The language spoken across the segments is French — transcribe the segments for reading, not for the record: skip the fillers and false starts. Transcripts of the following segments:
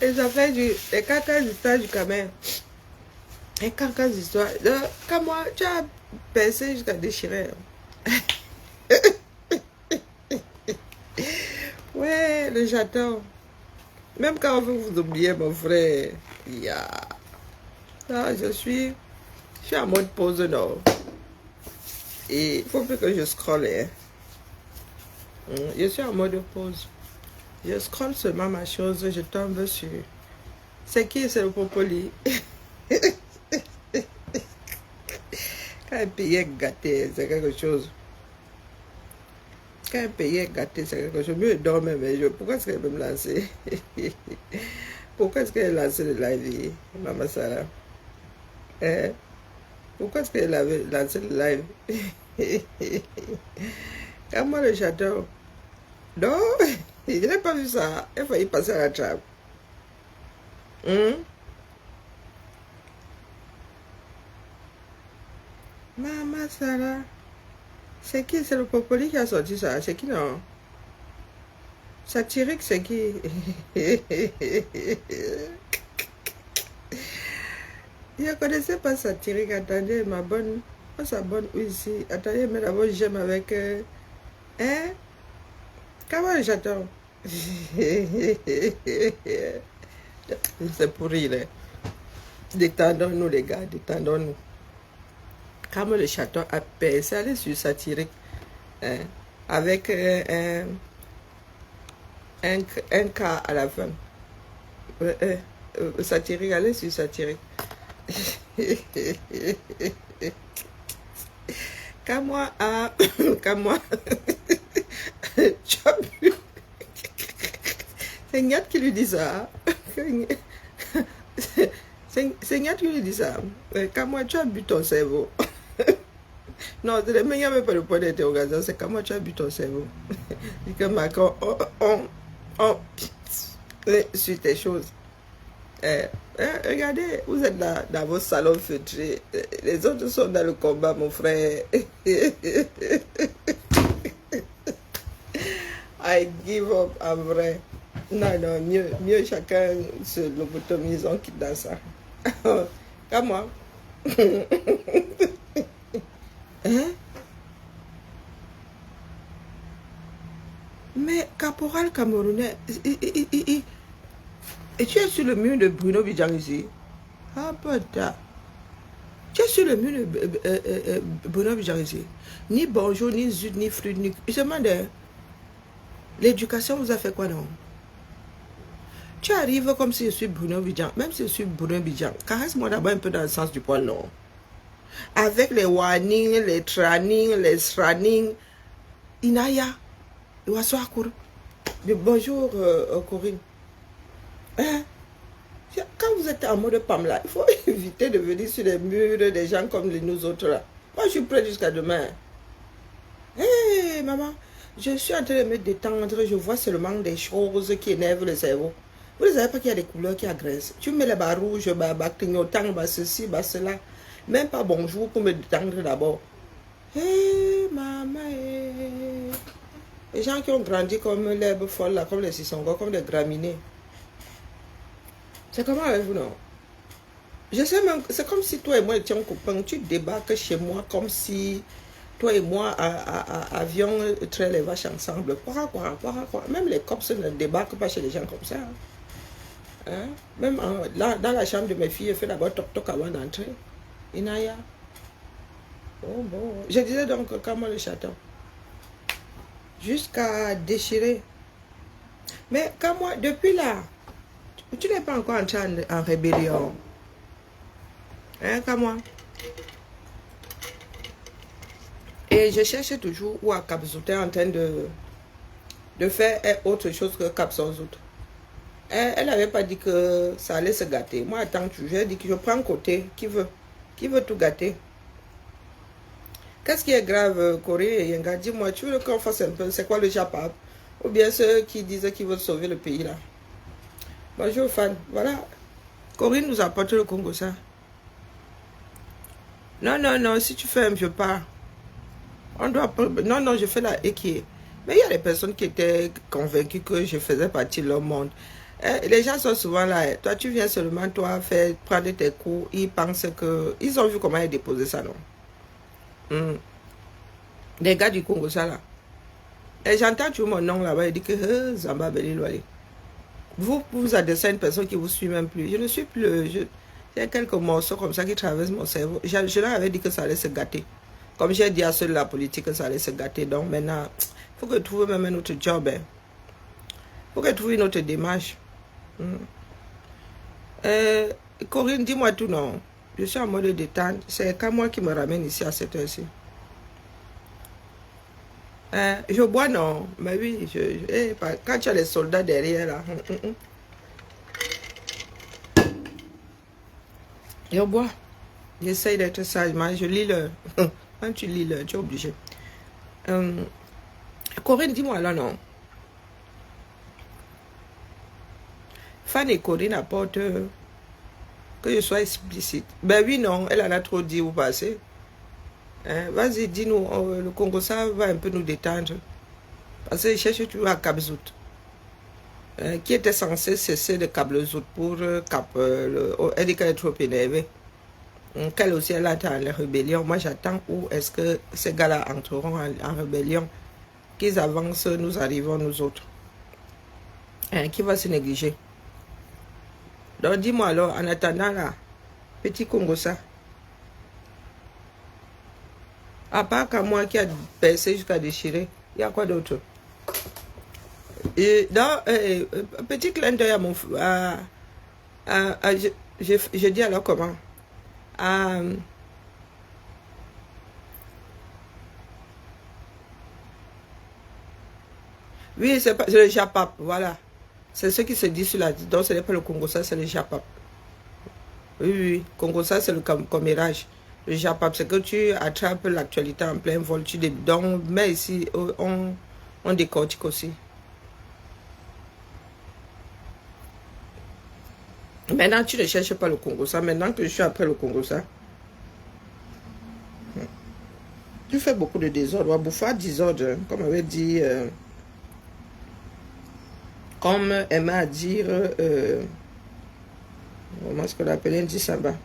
Et ça fait des caca d'histoire du Cameroun. Et caca d'histoire. Quand moi, tu as percé jusqu'à déchirer. Ouais, le château. Même quand on veut vous oublier, mon frère. Yeah. Ah, je suis en mode pause, non. Et il faut plus que je scrolle. Hein. Je suis en mode pause. Je scrolle seulement ma chose, je tombe sur... C'est qui? C'est le Popoli. Quand un pays est gâté, c'est quelque chose. Quand un pays est gâté, c'est quelque chose. Mieux dormir, mais pourquoi est-ce qu'elle veut me lancer? Pourquoi est-ce qu'elle a lancé le live, Maman Sarah? Hein? Pourquoi est-ce qu'elle avait lancé le live? Comment le château? Non, je n'ai pas vu ça. Il faut y passer à la trappe. Maman Sarah. C'est qui? C'est le Popoli qui a sorti ça. C'est qui, non? Satirique, c'est qui? Je ne connaissais pas Satirique. Attendez, ma bonne... sa bonne ici. Attendez, mais d'abord, j'aime avec... Hein? Comment le château? C'est pourri, là. Détendons-nous, les gars, détendons-nous. Comme le château a percé, allez sur Satirique. Hein? Avec un cas à la fin. Satirique, allez sur Satirique. Quand moi, tu as vu. C'est Niat qui lui dit ça. C'est Niat qui lui dit ça. Quand moi, tu as bu ton cerveau. Non, c'est le meilleur, mais pas le point d'interrogation. C'est quand moi, tu as bu ton cerveau. Et que Macron, on sur tes choses. Regardez, vous êtes là dans vos salons feutrés. Les autres sont dans le combat, mon frère. I give up, en vrai. Non, non, mieux chacun se lobotomise, on quitte dans ça. Comme moi. Hein? Mais caporal camerounais, et tu es sur le mur de Bruno Bidjan ici? Ah, putain. Tu es sur le mur de Bruno Bidjan ici? Ni bonjour, ni zut, ni fruit, ni... Je me demande, l'éducation vous a fait quoi, non? Tu arrives comme si je suis Bruno Bidjan. Même si je suis Bruno Bidjan, caresse-moi d'abord un peu dans le sens du poil, non? Avec les warnings, les training, les sranning. Inaya. Bonjour, Corinne. Hein? Quand vous êtes en mode Pamela, il faut éviter de venir sur les murs des gens comme nous autres là. Moi, je suis prête jusqu'à demain. Hé, maman, je suis en train de me détendre. Je vois seulement des choses qui énervent le cerveau. Vous ne savez pas qu'il y a des couleurs qui agressent. Tu mets les bas rouges, bas clignotant, bas ceci, bas cela. Même pas bonjour pour me détendre d'abord. Hé, maman, hé. Les gens qui ont grandi comme l'herbe folle, là, comme les sissongos, comme les graminées. C'est comment avec vous, non? Je sais même, c'est comme si toi et moi étions copains. Tu débarques chez moi comme si toi et moi avions traité les vaches ensemble. Quoi. Même les cops ne débarquent pas chez les gens comme ça. Hein? Même là, dans la chambre de mes filles, je fais d'abord toc-toc avant d'entrer. Inaya. Bon. Je disais donc, comment le château? Jusqu'à déchirer. Mais quand moi, depuis là, tu n'es pas encore entré en rébellion. Hein, comme moi. Et je cherche toujours où à Cap-Zout est en train de faire autre chose que Cap-Zout. Elle n'avait pas dit que ça allait se gâter. Moi, attends, je dis que je prends côté. Qui veut tout gâter? Qu'est-ce qui est grave, Corée et Yenga? Dis-moi, tu veux qu'on fasse un peu, c'est quoi le Japap? Ou bien ceux qui disent qu'ils veulent sauver le pays là? Bonjour, fan. Voilà. Corinne nous apporte le Congo, ça. Non, si tu fais un vieux pas, on doit... Non, je fais la équipe. Mais il y a des personnes qui étaient convaincues que je faisais partie de leur monde. Les gens sont souvent là. Toi, tu viens seulement, toi, prendre tes cours. Ils pensent que... Ils ont vu comment ils déposaient ça, non? Les gars du Congo, ça, là. Et j'entends toujours mon nom là-bas. Il dit que Zamba Belilwale. Vous adressez à une personne qui vous suit même plus. Je ne suis plus... J'ai quelques morceaux comme ça qui traversent mon cerveau. Je leur avais dit que ça allait se gâter. Comme j'ai dit à ceux de la politique que ça allait se gâter. Donc maintenant, il faut que tu trouves même un autre job. Il faut que tu trouves une autre démarche. Corinne, dis-moi tout, non. Je suis en mode détente. C'est qu'à moi qui me ramène ici à cette heure-ci. Je bois, non. Mais oui, quand tu as les soldats derrière, là. Je bois. J'essaye d'être sage. Je lis le... Quand tu lis le... Tu es obligé. Corinne, dis-moi là, non. Fan et Corinne apportent que je sois explicite. Ben oui, non, elle en a trop dit au passé. Vas-y, dis-nous, le Congo, ça va un peu nous détendre. Parce que je cherche toujours à Cap-Zout. Qui était censé cesser de Cap-Zout pour elle dit qu'elle est trop énervée. Qu'elle aussi, elle attend la rébellion. Moi, j'attends où est-ce que ces gars-là entreront en rébellion. Qu'ils avancent, nous arrivons, nous autres. Qui va se négliger? Donc, dis-moi alors, en attendant là, petit Congo, ça. À part qu'à moi qui a percé jusqu'à déchirer, il y a quoi d'autre? Et dans petit clin d'œil à mon je dis alors comment? Oui, c'est le Japap, voilà. C'est ce qui se dit sur la... Donc ce n'est pas le Congo, ça c'est le Japap. Oui, oui, Congo, ça c'est le commérage. Le Japap, c'est que tu attrapes l'actualité en plein vol. Donc, mais ici, on décortique aussi. Maintenant, tu ne cherches pas le Congo, ça. Maintenant que je suis après le Congo, ça. Tu fais beaucoup de désordre. Bouffa désordre, comme avait dit... comme Emma à dire... comment est-ce qu'on l'appelle? Un Samba.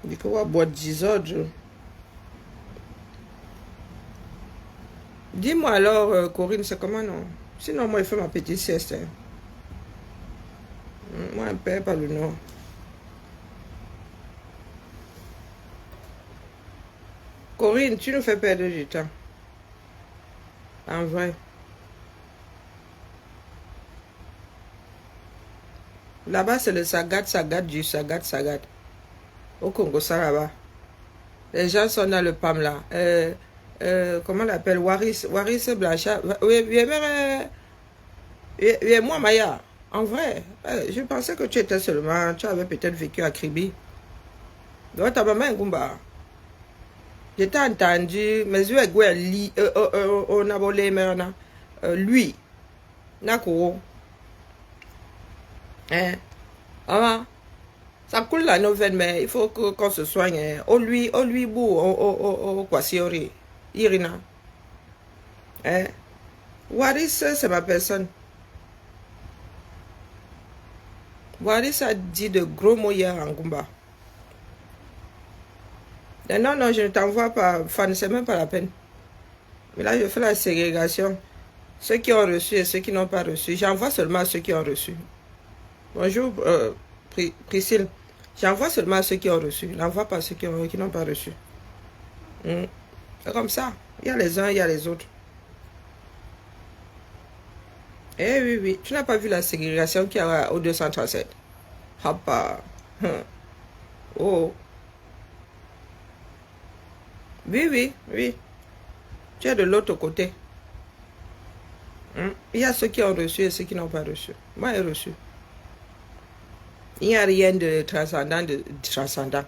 Il dit que va boire désordre. Dis-moi alors, Corinne, c'est comment non? Sinon, moi, je fais ma petite sieste. Hein. Moi, je ne perds pas le nom. Corinne, tu nous fais perdre du temps. En vrai. Là-bas, c'est le sagat du sagat. Au Congo, ça là-bas. Les gens sont dans le PAM là. Comment on l'appelle? Waris Blanchard. Oui, moi, Maya. En vrai, je pensais que tu étais seulement, tu avais peut-être vécu à Kribi. Donc, ta maman est Goumba. J'étais entendu, mais je vais on a volé maintenant. Lui, Nako. Hein? Ah, ça coule la nouvelle, mais il faut qu'on se soigne. Oh lui, bou, quoi, siori. Irina. Hein? Waris, c'est ma personne. Waris a dit de gros mots hier en Goumba. Non, non, je ne t'envoie pas. Fan, c'est même pas la peine. Mais là, je fais la ségrégation. Ceux qui ont reçu et ceux qui n'ont pas reçu. J'envoie seulement à ceux qui ont reçu. Bonjour, Priscille. J'envoie seulement à ceux qui ont reçu. N'envoie pas à ceux qui n'ont pas reçu. C'est comme ça. Il y a les uns, il y a les autres. Eh oui, oui. Tu n'as pas vu la ségrégation qu'il y a au 237? Hoppa. Oh. Oui, oui, oui. Tu es de l'autre côté. Il y a ceux qui ont reçu et ceux qui n'ont pas reçu. Moi, j'ai reçu. Il n'y a rien de transcendant.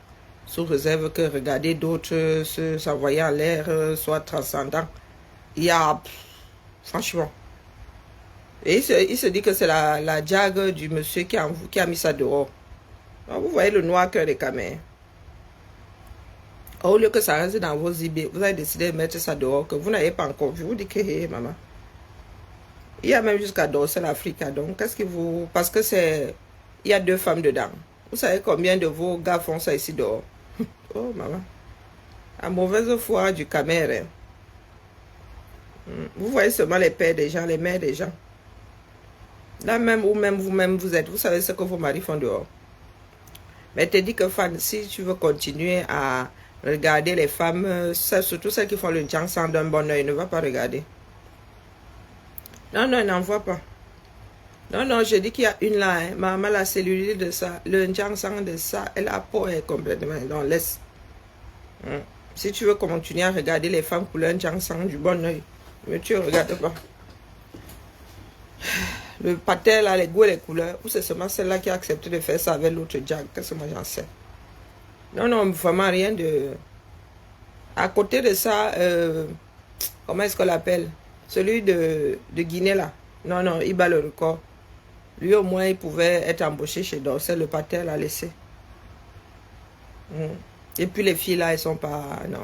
Sous réserve que regarder d'autres s'envoyer en l'air soit transcendant. Il y a... franchement. Et il se dit que c'est la diague du monsieur qui a mis ça dehors. Alors, vous voyez le noir cœur des camés. Au lieu que ça reste dans vos IB, vous avez décidé de mettre ça dehors, que vous n'avez pas encore vu. Vous dites que, hé, maman. Il y a même jusqu'à Dorsal Africa. Donc, qu'est-ce que vous... Parce que c'est... Il y a 2 femmes dedans. Vous savez combien de vos gars font ça ici dehors? Oh, maman. À mauvaise foi du Cameroun. Vous voyez seulement les pères des gens, les mères des gens. Là même, ou même vous-même, vous êtes, vous savez ce que vos maris font dehors. Mais te dis que Fan, si tu veux continuer à regarder les femmes, surtout celles qui font le sang d'un bon oeil, ne va pas regarder. Non, non, n'en voit pas. Non, non, je dis qu'il y a une là, hein. Maman, la cellulite de ça, le sang de ça, elle a peau complètement. Donc, laisse. Si tu veux continuer à regarder les femmes pour leur sang du bon oeil, mais tu ne regardes pas. Le patel, là, les goûts et les couleurs, ou c'est seulement celle-là qui a accepté de faire ça avec l'autre Jack. Qu'est-ce que moi j'en sais? Non, non, vraiment rien de... À côté de ça, comment est-ce qu'on l'appelle? Celui de Guinée, là. Non, non, il bat le record. Lui, au moins, il pouvait être embauché chez Dorsel. Le patel a laissé. Et puis, les filles, là, elles sont pas... Non.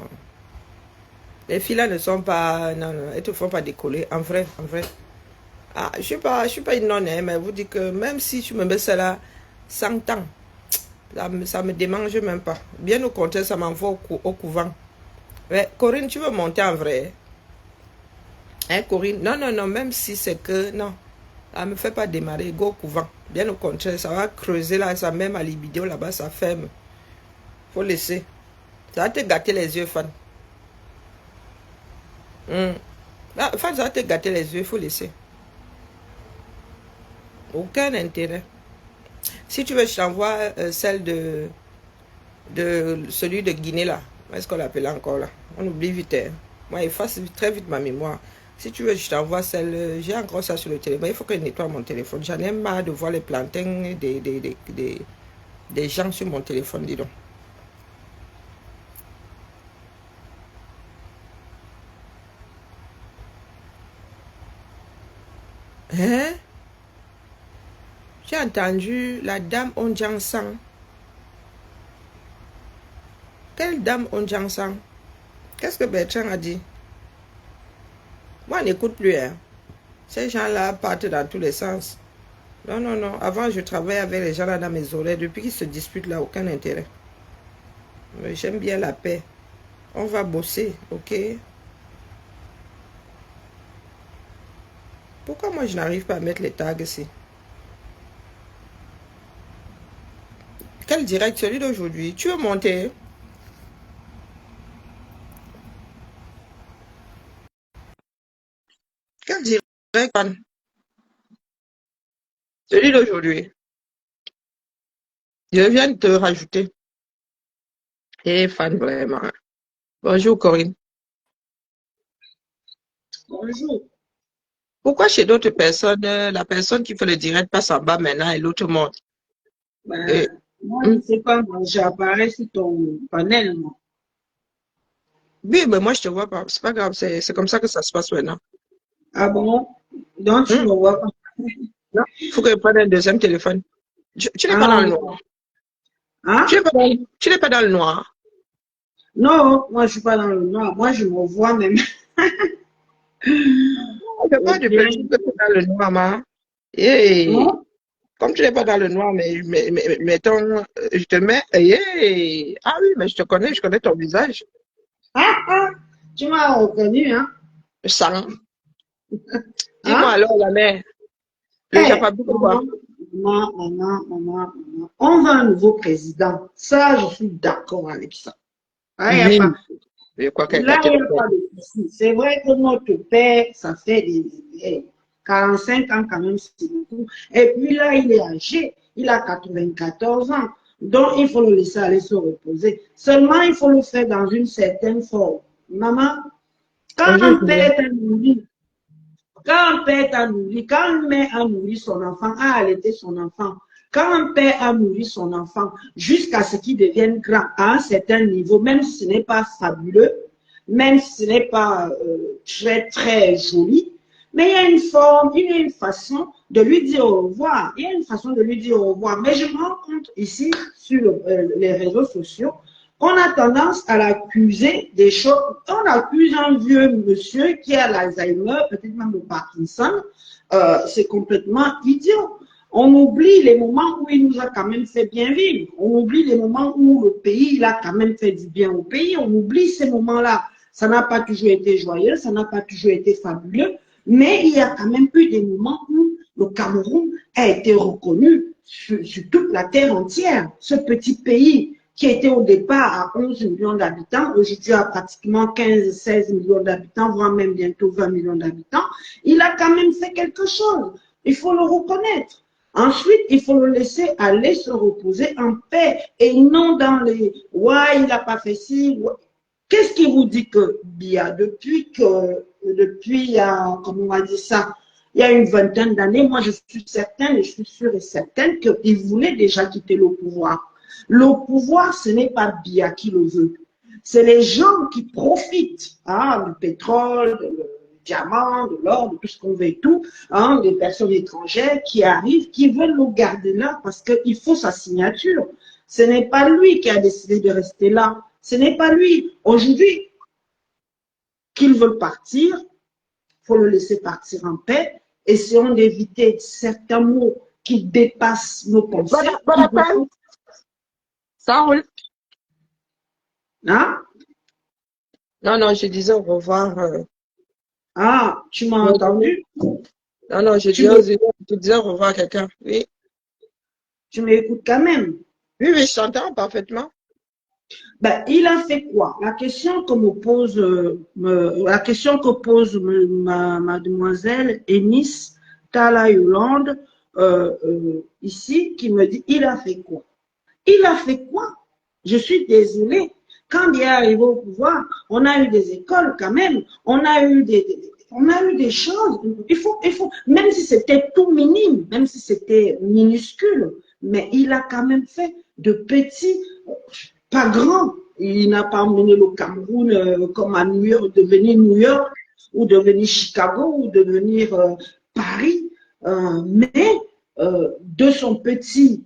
Les filles, là, ne sont pas... Non, non, elles te font pas décoller. En vrai, en vrai. Ah, je suis pas une nonne, hein, mais vous dis que même si tu me mets cela 100 ans, ça me démange même pas. Bien au contraire, ça m'envoie au couvent. Mais Corinne, tu veux monter en vrai? Hein, Corinne? Non, non, non, même si c'est que... Non, ça ne me fait pas démarrer, go au couvent. Bien au contraire, ça va creuser là, ça met ma libido là-bas, ça ferme. Faut laisser. Ça va te gâter les yeux, Fan. Fan, ça va te gâter les yeux, il faut laisser. Aucun intérêt. Si tu veux, je t'envoie celle de celui de Guinée là. Est-ce qu'on l'appelle encore là? On oublie vite. Hein. Moi, il efface très vite ma mémoire. Si tu veux, je t'envoie celle. J'ai encore ça sur le téléphone. Il faut que je nettoie mon téléphone. J'en ai marre de voir les plantains des gens sur mon téléphone, dis donc. Hein? J'ai entendu la dame Onjiansang. Quelle dame Onjiansang? Qu'est-ce que Bertrand a dit? Moi, on n'écoute plus. Hein. Ces gens-là partent dans tous les sens. Non, non, non. Avant, je travaillais avec les gens là dans mes oreilles. Depuis qu'ils se disputent là, aucun intérêt. J'aime bien la paix. On va bosser, ok? Pourquoi moi, je n'arrive pas à mettre les tags ici? Quel direct? Celui d'aujourd'hui. Tu veux monter? Quel direct? Celui d'aujourd'hui. Je viens de te rajouter. Et fan, vraiment. Bonjour, Corinne. Bonjour. Pourquoi chez d'autres personnes, la personne qui fait le direct passe en bas maintenant et l'autre monte? Ben, moi, je ne sais pas, moi, j'apparais sur ton panel, moi. Oui, mais moi, je te vois pas. C'est pas grave, c'est comme ça que ça se passe maintenant. Ah bon? Donc, tu me vois pas. Non, il faut que je prenne un deuxième téléphone. Tu n'es pas dans Ah, le noir. hein? Tu n'es pas dans le noir. Non, moi, je suis pas dans le noir. Moi, je me vois même. Je ne pas de Ok. principe que tu es dans le noir, ma. Hey. Non? Comme tu n'es pas dans le noir, mettons, je te mets. Hey. Ah oui, mais je connais ton visage. Ah, ah, tu m'as reconnu, hein? Le sang. Dis-moi Hein? alors, la mère, le Eh, Japon, quoi? maman, maman. On veut un nouveau président. Ça, je suis d'accord avec ça. Ah, y a Oui. pas. Je crois qu'elle Là, gâte il le n'y a pas de souci. C'est vrai que notre père, ça fait des 45 ans quand même, c'est beaucoup. Et puis là, il est âgé. Il a 94 ans. Donc, il faut le laisser aller se reposer. Seulement, il faut le faire dans une certaine forme. Maman, quand un père t'a nourri, quand un père t'a nourri, quand une mère a nourri son enfant, a allaité son enfant, quand un père a nourri son enfant jusqu'à ce qu'il devienne grand à un certain niveau, même si ce n'est pas fabuleux, même si ce n'est pas très, très joli, mais il y a une forme, il y a une façon de lui dire au revoir. Il y a une façon de lui dire au revoir. Mais je me rends compte ici, sur les réseaux sociaux, on a tendance à l'accuser des choses. On accuse un vieux monsieur qui a l'Alzheimer, peut-être même le Parkinson. C'est complètement idiot. On oublie les moments où il nous a quand même fait bien vivre. On oublie les moments où le pays, il a quand même fait du bien au pays. On oublie ces moments-là. Ça n'a pas toujours été joyeux, ça n'a pas toujours été fabuleux, mais il y a quand même eu des moments où le Cameroun a été reconnu sur toute la terre entière. Ce petit pays qui était au départ à 11 millions d'habitants, aujourd'hui a pratiquement 15-16 millions d'habitants, voire même bientôt 20 millions d'habitants, il a quand même fait quelque chose. Il faut le reconnaître. Ensuite, il faut le laisser aller se reposer en paix et non dans les « ouais, il n'a pas fait ci ouais. ». Qu'est-ce qui vous dit que Biya, depuis, comment on va dire ça, il y a une vingtaine d'années, moi je suis certaine et je suis sûre et certaine qu'il voulait déjà quitter le pouvoir. Le pouvoir, ce n'est pas Biya qui le veut. C'est les gens qui profitent du pétrole, du diamant, de l'or, de tout ce qu'on veut et tout, des personnes étrangères qui arrivent, qui veulent le garder là parce qu'il faut sa signature. Ce n'est pas lui qui a décidé de rester là. Ce n'est pas lui. Aujourd'hui, qu'ils veulent partir, il faut le laisser partir en paix. Essayons d'éviter certains mots qui dépassent nos pensées. Bon appel. Ça roule. Hein? Non, je disais au revoir. Ah, tu m'as entendu? Non, je disais au revoir à quelqu'un. Oui. Tu m'écoutes quand même? Oui, je t'entends parfaitement. Ben, il a fait quoi? La question que pose mademoiselle Eunice Tala Yolande, ici, qui me dit, il a fait quoi? Il a fait quoi? Je suis désolée. Quand il est arrivé au pouvoir, on a eu des écoles quand même, on a eu des choses. Il faut, même si c'était tout minime, même si c'était minuscule, mais il a quand même fait de petits, pas grand. Il n'a pas emmené le Cameroun comme à New York, devenir New York, ou devenir Chicago, ou devenir Paris. Mais de son petit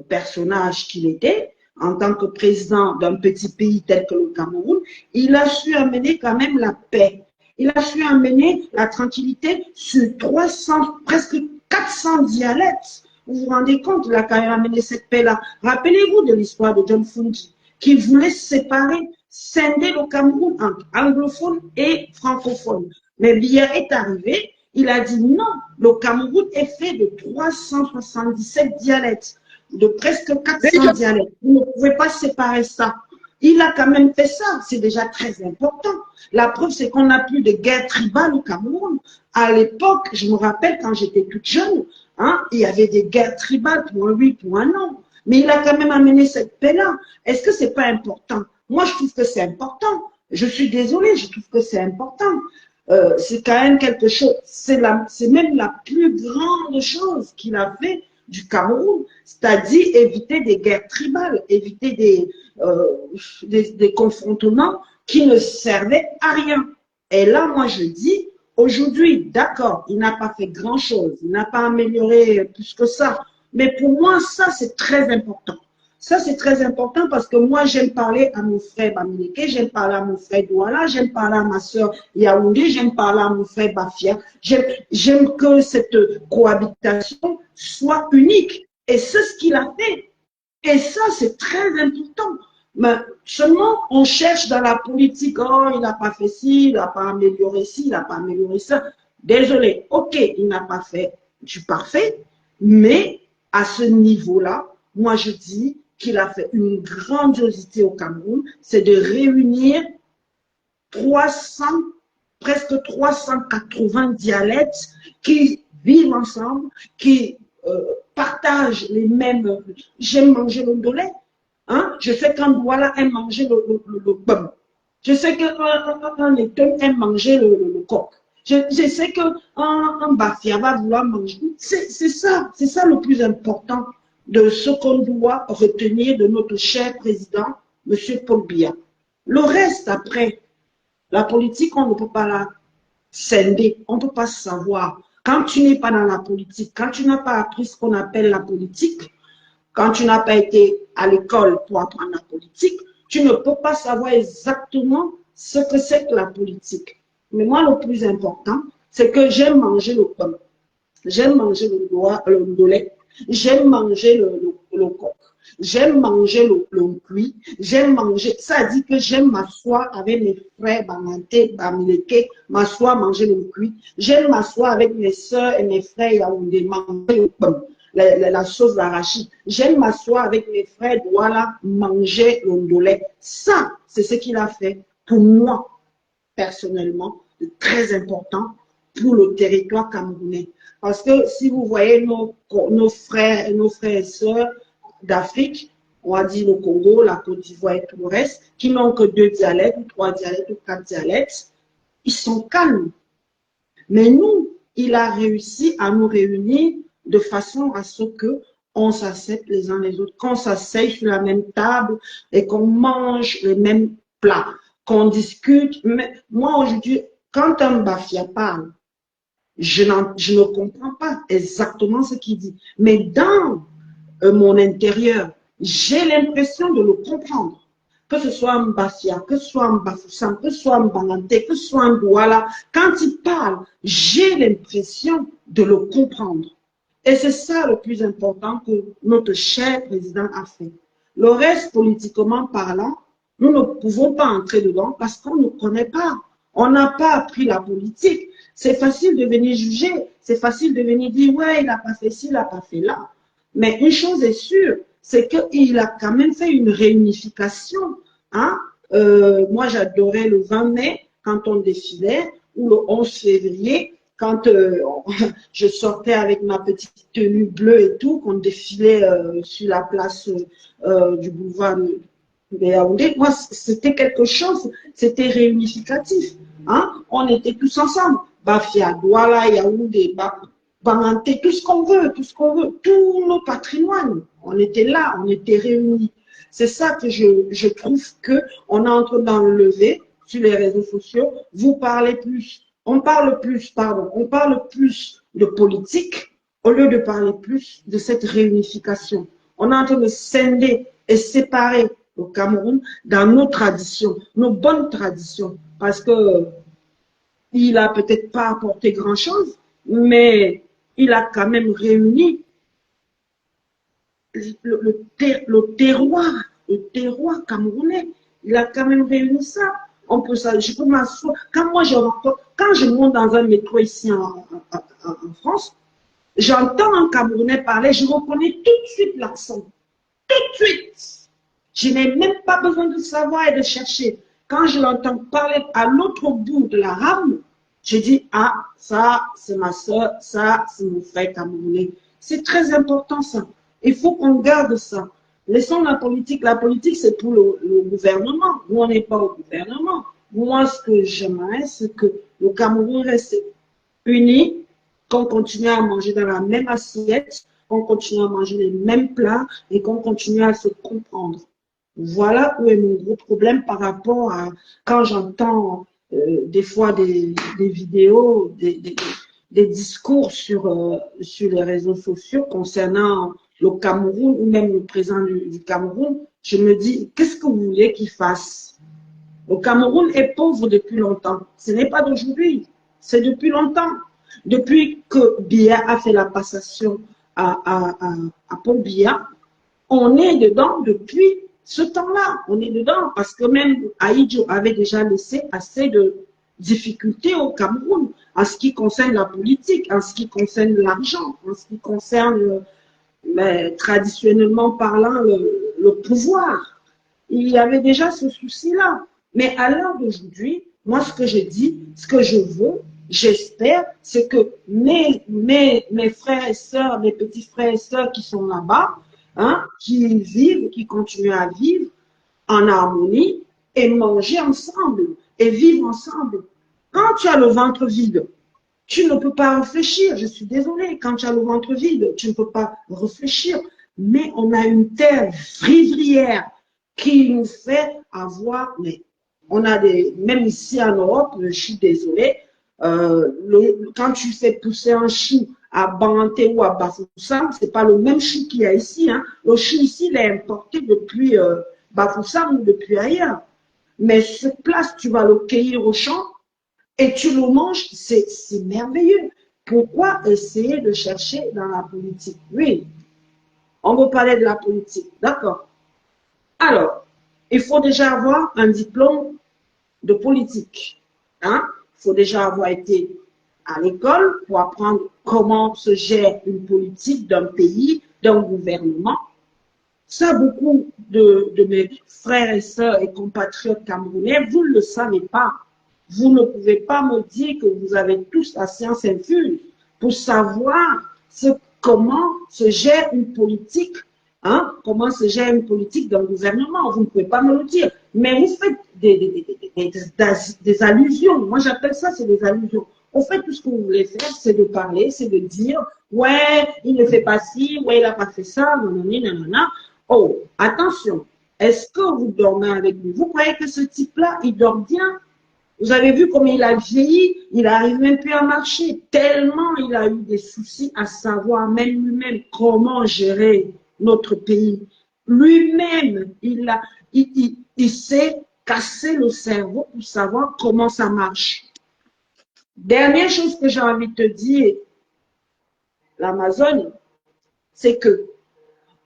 personnage qu'il était, en tant que président d'un petit pays tel que le Cameroun, il a su amener quand même la paix. Il a su amener la tranquillité sur 300, presque 400 dialectes. Vous vous rendez compte, il a quand même amené cette paix-là. Rappelez-vous de l'histoire de John Fungi, qui voulait séparer, scinder le Cameroun entre anglophone et francophone. Mais Biya est arrivé, il a dit non, le Cameroun est fait de 377 dialectes, de presque 400 dialectes. Vous ne pouvez pas séparer ça. Il a quand même fait ça, c'est déjà très important. La preuve, c'est qu'on n'a plus de guerre tribale au Cameroun. À l'époque, je me rappelle quand j'étais toute jeune, il y avait des guerres tribales pour un oui, pour un non. Mais il a quand même amené cette paix-là. Est-ce que c'est pas important? Moi, je trouve que c'est important. Je suis désolée, je trouve que c'est important. C'est quand même quelque chose, c'est même la plus grande chose qu'il a fait du Cameroun, c'est-à-dire éviter des guerres tribales, éviter des confrontements qui ne servaient à rien. Et là, moi, je dis, aujourd'hui, d'accord, il n'a pas fait grand-chose, il n'a pas amélioré plus que ça, mais pour moi, ça, c'est très important. Ça, c'est très important parce que moi, j'aime parler à mon frère Bamileke, j'aime parler à mon frère Douala, j'aime parler à ma soeur Yaoundé, j'aime parler à mon frère Bafia. J'aime que cette cohabitation soit unique. Et c'est ce qu'il a fait. Et ça, c'est très important. Mais seulement, on cherche dans la politique, oh, il n'a pas fait ci, il n'a pas amélioré ci, il n'a pas amélioré ça. Désolé, ok, il n'a pas fait du parfait, mais à ce niveau-là, moi, je dis qu'il a fait une grandiosité au Cameroun, c'est de réunir 300, presque 380 dialectes qui vivent ensemble, qui partagent les mêmes. J'aime manger le ndolé. Je sais qu'un Douala aime manger le bum. Je sais qu'un Letton aime manger le coq. Je sais qu'un Bafia va vouloir manger. C'est ça le plus important de ce qu'on doit retenir de notre cher président, M. Paul Biya. Le reste, après, la politique, on ne peut pas la scinder, on ne peut pas savoir. Quand tu n'es pas dans la politique, quand tu n'as pas appris ce qu'on appelle la politique, quand tu n'as pas été à l'école pour apprendre la politique, tu ne peux pas savoir exactement ce que c'est que la politique. Mais moi, le plus important, c'est que j'aime manger le pain, j'aime manger le lait, j'aime manger le coq, j'aime manger le cuit, j'aime manger, ça dit que j'aime m'asseoir avec mes frères, Banganté, Bamileke, m'asseoir, manger le cuit, j'aime m'asseoir avec mes soeurs et mes frères Yaoundé, manger le pain. La sauce d'arachide. J'aime m'asseoir avec mes frères Douala, manger le ndolé. Ça, c'est ce qu'il a fait pour moi, personnellement, de très important pour le territoire camerounais. Parce que si vous voyez nos frères et sœurs d'Afrique, on va dire le Congo, la Côte d'Ivoire et tout le reste, qui n'ont que 2 dialectes, ou 3 dialectes, ou 4 dialectes, ils sont calmes. Mais nous, il a réussi à nous réunir de façon à ce que on s'accepte les uns les autres, qu'on s'asseye sur la même table et qu'on mange les mêmes plats, qu'on discute. Mais moi, aujourd'hui, quand un Bafia parle, je ne comprends pas exactement ce qu'il dit. Mais dans mon intérieur, j'ai l'impression de le comprendre. Que ce soit un Bafia, que ce soit un Bafoussam, que ce soit un Banganté, que ce soit un Douala, quand il parle, j'ai l'impression de le comprendre. Et c'est ça le plus important que notre cher président a fait. Le reste, politiquement parlant, nous ne pouvons pas entrer dedans parce qu'on ne connaît pas. On n'a pas appris la politique. C'est facile de venir juger. C'est facile de venir dire, ouais, il n'a pas fait ci, il n'a pas fait là. Mais une chose est sûre, c'est qu'il a quand même fait une réunification. Hein? Moi, j'adorais le 20 mai quand on défilait, ou le 11 février, quand je sortais avec ma petite tenue bleue et tout, qu'on défilait sur la place du boulevard de Yaoundé. Moi, c'était quelque chose, c'était réunificatif. Hein? On était tous ensemble. Bafia, Douala, Yaoundé, Banganté, tout ce qu'on veut, tous nos patrimoines. On était là, on était réunis. C'est ça que je trouve qu'on est en train d'enlever sur les réseaux sociaux. Vous parlez plus. On parle plus de politique au lieu de parler plus de cette réunification. On est en train de scinder et séparer le Cameroun dans nos traditions, nos bonnes traditions, parce que il a peut-être pas apporté grand-chose, mais il a quand même réuni le terroir camerounais. Il a quand même réuni ça. On peut ça, je peux m'asseoir. Quand je monte dans un métro ici en France, j'entends un Camerounais parler, je reconnais tout de suite l'accent. Tout de suite. Je n'ai même pas besoin de savoir et de chercher. Quand je l'entends parler à l'autre bout de la rame, je dis, ah, ça, c'est ma soeur, ça, c'est mon frère camerounais. C'est très important ça. Il faut qu'on garde ça. Laissons la politique. La politique, c'est pour le gouvernement. Nous, on n'est pas au gouvernement. Moi, ce que j'aimerais, c'est que le Cameroun reste uni, qu'on continue à manger dans la même assiette, qu'on continue à manger les mêmes plats et qu'on continue à se comprendre. Voilà où est mon gros problème par rapport à quand j'entends des fois des vidéos, des discours sur les réseaux sociaux concernant le Cameroun ou même le président du Cameroun. Je me dis, qu'est-ce que vous voulez qu'il fasse? Le Cameroun est pauvre depuis longtemps. Ce n'est pas d'aujourd'hui, c'est depuis longtemps. Depuis que Biya a fait la passation à Paul Biya, on est dedans depuis ce temps-là. On est dedans parce que même Ahidjo avait déjà laissé assez de difficultés au Cameroun en ce qui concerne la politique, en ce qui concerne l'argent, en ce qui concerne, traditionnellement parlant, le pouvoir. Il y avait déjà ce souci-là. Mais à l'heure d'aujourd'hui, moi, ce que je dis, ce que je veux, j'espère, c'est que mes frères et sœurs, mes petits frères et sœurs qui sont là-bas, hein, qui vivent, qui continuent à vivre en harmonie et manger ensemble et vivre ensemble. Quand tu as le ventre vide, tu ne peux pas réfléchir. Je suis désolée. Quand tu as le ventre vide, tu ne peux pas réfléchir. Mais on a une terre vivrière qui nous fait avoir, mais on a même ici en Europe, je suis désolée, quand tu fais pousser un chou à Banté ou à Bafoussam, c'est pas le même chou qu'il y a ici. Hein. Le chou ici, il est importé depuis Bafoussam ou depuis ailleurs. Mais sur place, tu vas le cueillir au champ et tu le manges, c'est merveilleux. Pourquoi essayer de chercher dans la politique? Oui, on veut parler de la politique, d'accord. Alors, il faut déjà avoir un diplôme de politique. Hein? Il faut déjà avoir été à l'école pour apprendre comment se gère une politique d'un pays, d'un gouvernement. Ça, beaucoup de mes frères et sœurs et compatriotes camerounais, vous ne le savez pas. Vous ne pouvez pas me dire que vous avez tous la science infuse pour savoir comment se gère une politique, hein, comment se gère une politique d'un gouvernement. Vous ne pouvez pas me le dire. Mais vous faites des allusions. Moi, j'appelle ça, c'est des allusions. En fait, tout ce que vous voulez faire, c'est de parler, c'est de dire, ouais, il ne fait pas ci, ouais, il n'a pas fait ça, nanana. Oh, attention, est-ce que vous dormez avec lui? Vous croyez que ce type-là, il dort bien? Vous avez vu comment il a vieilli, il n'arrive même plus à marcher, tellement il a eu des soucis à savoir, même lui-même, comment gérer notre pays. Lui-même, il s'est cassé le cerveau pour savoir comment ça marche. Dernière chose que j'ai envie de te dire, l'Amazone, c'est que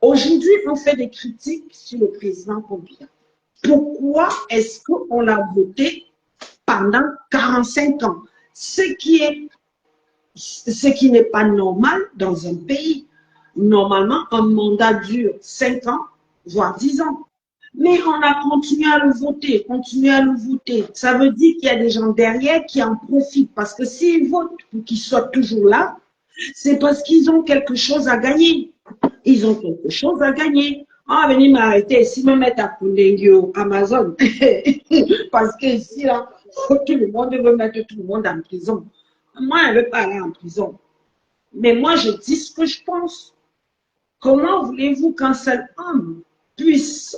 aujourd'hui, on fait des critiques sur le président Kabila. Pourquoi est-ce qu'on l'a voté pendant 45 ans? Ce qui n'est pas normal dans un pays. Normalement, un mandat dure 5 ans, voire 10 ans. Mais on a continué à le voter, continué à le voter. Ça veut dire qu'il y a des gens derrière qui en profitent. Parce que s'ils votent pour qu'ils soient toujours là, c'est parce qu'ils ont quelque chose à gagner. Ils ont quelque chose à gagner. Ah, venez m'arrêter ici, me mettre à Kundengyo, Amazon. Parce que ici, là, tout le monde veut mettre tout le monde en prison. Moi, je ne veux pas aller en prison. Mais moi, je dis ce que je pense. Comment voulez-vous qu'un seul homme puisse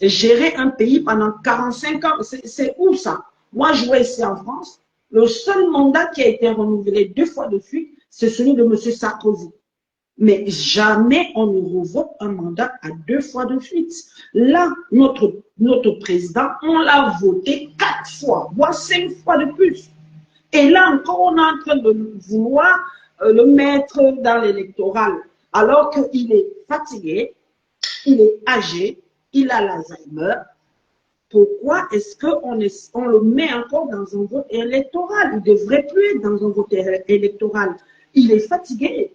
gérer un pays pendant 45 ans? C'est où ça? Moi, je vois ici en France, le seul mandat qui a été renouvelé 2 fois de suite, c'est celui de M. Sarkozy. Mais jamais on ne revote un mandat à 2 fois de suite. Là, notre président, on l'a voté 4 fois, voire 5 fois de plus. Et là encore, on est en train de vouloir le mettre dans l'électoral, alors qu'il est fatigué, il est âgé, il a l'Alzheimer. Pourquoi est-ce qu'on le met encore dans un vote électoral? Il ne devrait plus être dans un vote électoral. Il est fatigué.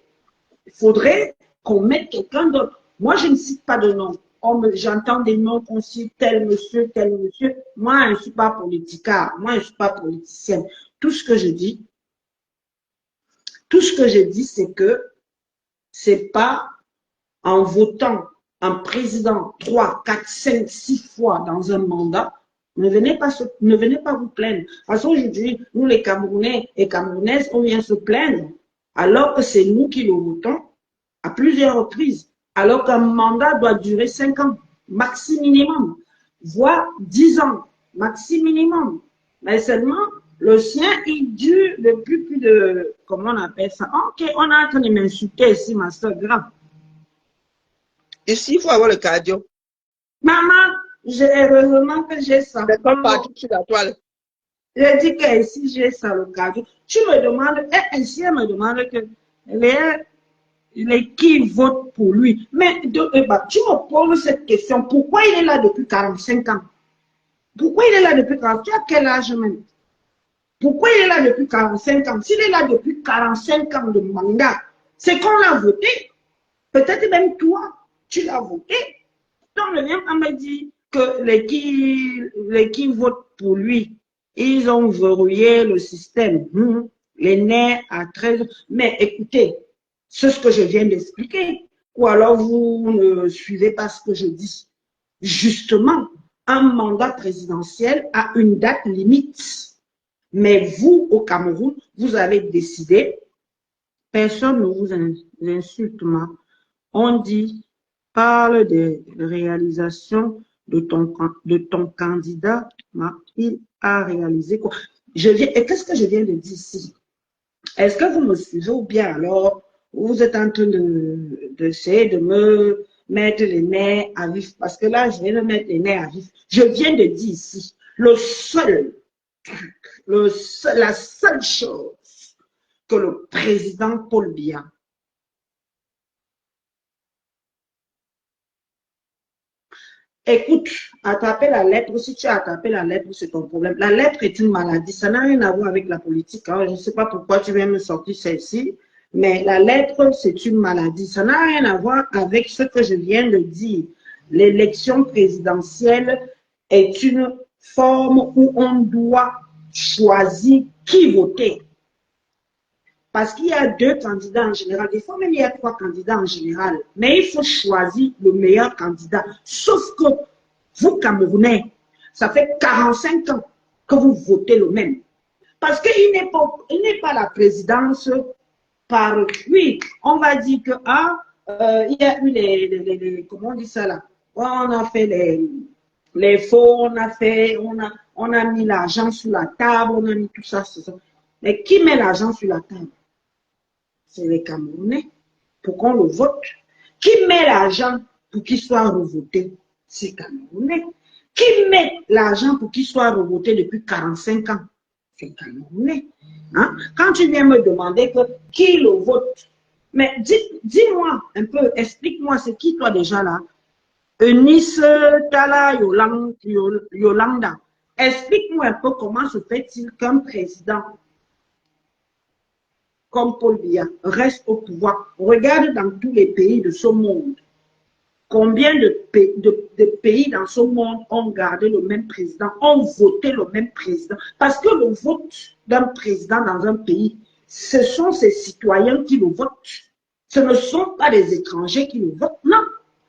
Il faudrait qu'on mette quelqu'un d'autre. Moi, je ne cite pas de nom. J'entends des noms qu'on cite tel monsieur, tel monsieur. Moi, je ne suis pas politicard. Moi, je ne suis pas politicienne. Tout ce que je dis, c'est que c'est pas en votant un président 3, 4, 5, 6 fois dans un mandat, ne venez pas vous plaindre. Parce qu'aujourd'hui, nous les Camerounais et Camerounaises, on vient se plaindre alors que c'est nous qui le votons à plusieurs reprises, alors qu'un mandat doit durer 5 ans, maxi minimum, voire 10 ans, maxi minimum. Mais seulement, le sien, il dure depuis plus de, comment on appelle ça? Ok, on est en train de m'insulter ici, ma soeur grave. Ici, il faut avoir le cardio. Maman, heureusement que j'ai ça. C'est comme partout sur la toile. J'ai dit que ici, j'ai ça, le cardio. Tu me demandes, ici, elle me demande que qui vote pour lui. Mais tu me poses cette question, pourquoi il est là depuis 45 ans? Pourquoi il est là depuis 45 ans? Tu as quel âge même? Pourquoi il est là depuis 45 ans? S'il est là depuis 45 ans de mandat, c'est qu'on l'a voté. Peut-être même toi, tu l'as voté. Donc, ne viens pas me dire que les qui votent pour lui, ils ont verrouillé le système. Les nerfs à 13. Mais écoutez, c'est ce que je viens d'expliquer. Ou alors vous ne suivez pas ce que je dis. Justement, un mandat présidentiel a une date limite. Mais vous, au Cameroun, vous avez décidé, personne ne vous insulte, on dit, parle des réalisations de ton candidat, il a réalisé quoi? Et qu'est-ce que je viens de dire ici? Est-ce que vous me suivez ou bien alors Vous êtes en train d'essayer de me mettre les nerfs à vif. Parce que là, je vais me mettre les nerfs à vif. Je viens de dire ici, le seul truc, la seule chose que le président Paul Biya écoute, attraper la lettre, si tu as attrapé la lettre, c'est ton problème. La lettre est une maladie, ça n'a rien à voir avec la politique. Hein. Je ne sais pas pourquoi tu viens me sortir celle-ci, mais la lettre, c'est une maladie. Ça n'a rien à voir avec ce que je viens de dire. L'élection présidentielle est une forme où on doit choisir qui voter. Parce qu'il y a 2 candidats en général. Des fois, même il y a 3 candidats en général. Mais il faut choisir le meilleur candidat. Sauf que vous, Camerounais, ça fait 45 ans que vous votez le même. Parce qu'il n'est pas la présidence par... Oui, on va dire que, il y a eu comment on dit ça là? On a fait les faux, on a mis l'argent sur la table, on a mis tout ça. Mais qui met l'argent sur la table? C'est les Camerounais, pour qu'on le vote. Qui met l'argent pour qu'il soit revoté? C'est les Camerounais. Qui met l'argent pour qu'il soit revoté depuis 45 ans? C'est les Camerounais. Hein? Quand tu viens me demander que qui le vote, mais dis-moi un peu, explique-moi, c'est qui toi déjà là? Eunice Tala Yolanda. Explique-moi un peu comment se fait-il qu'un président comme Paul Biya reste au pouvoir. Regarde dans tous les pays de ce monde. Combien de pays dans ce monde ont gardé le même président, ont voté le même président? Parce que le vote d'un président dans un pays, ce sont ses citoyens qui le votent. Ce ne sont pas des étrangers qui le votent, non.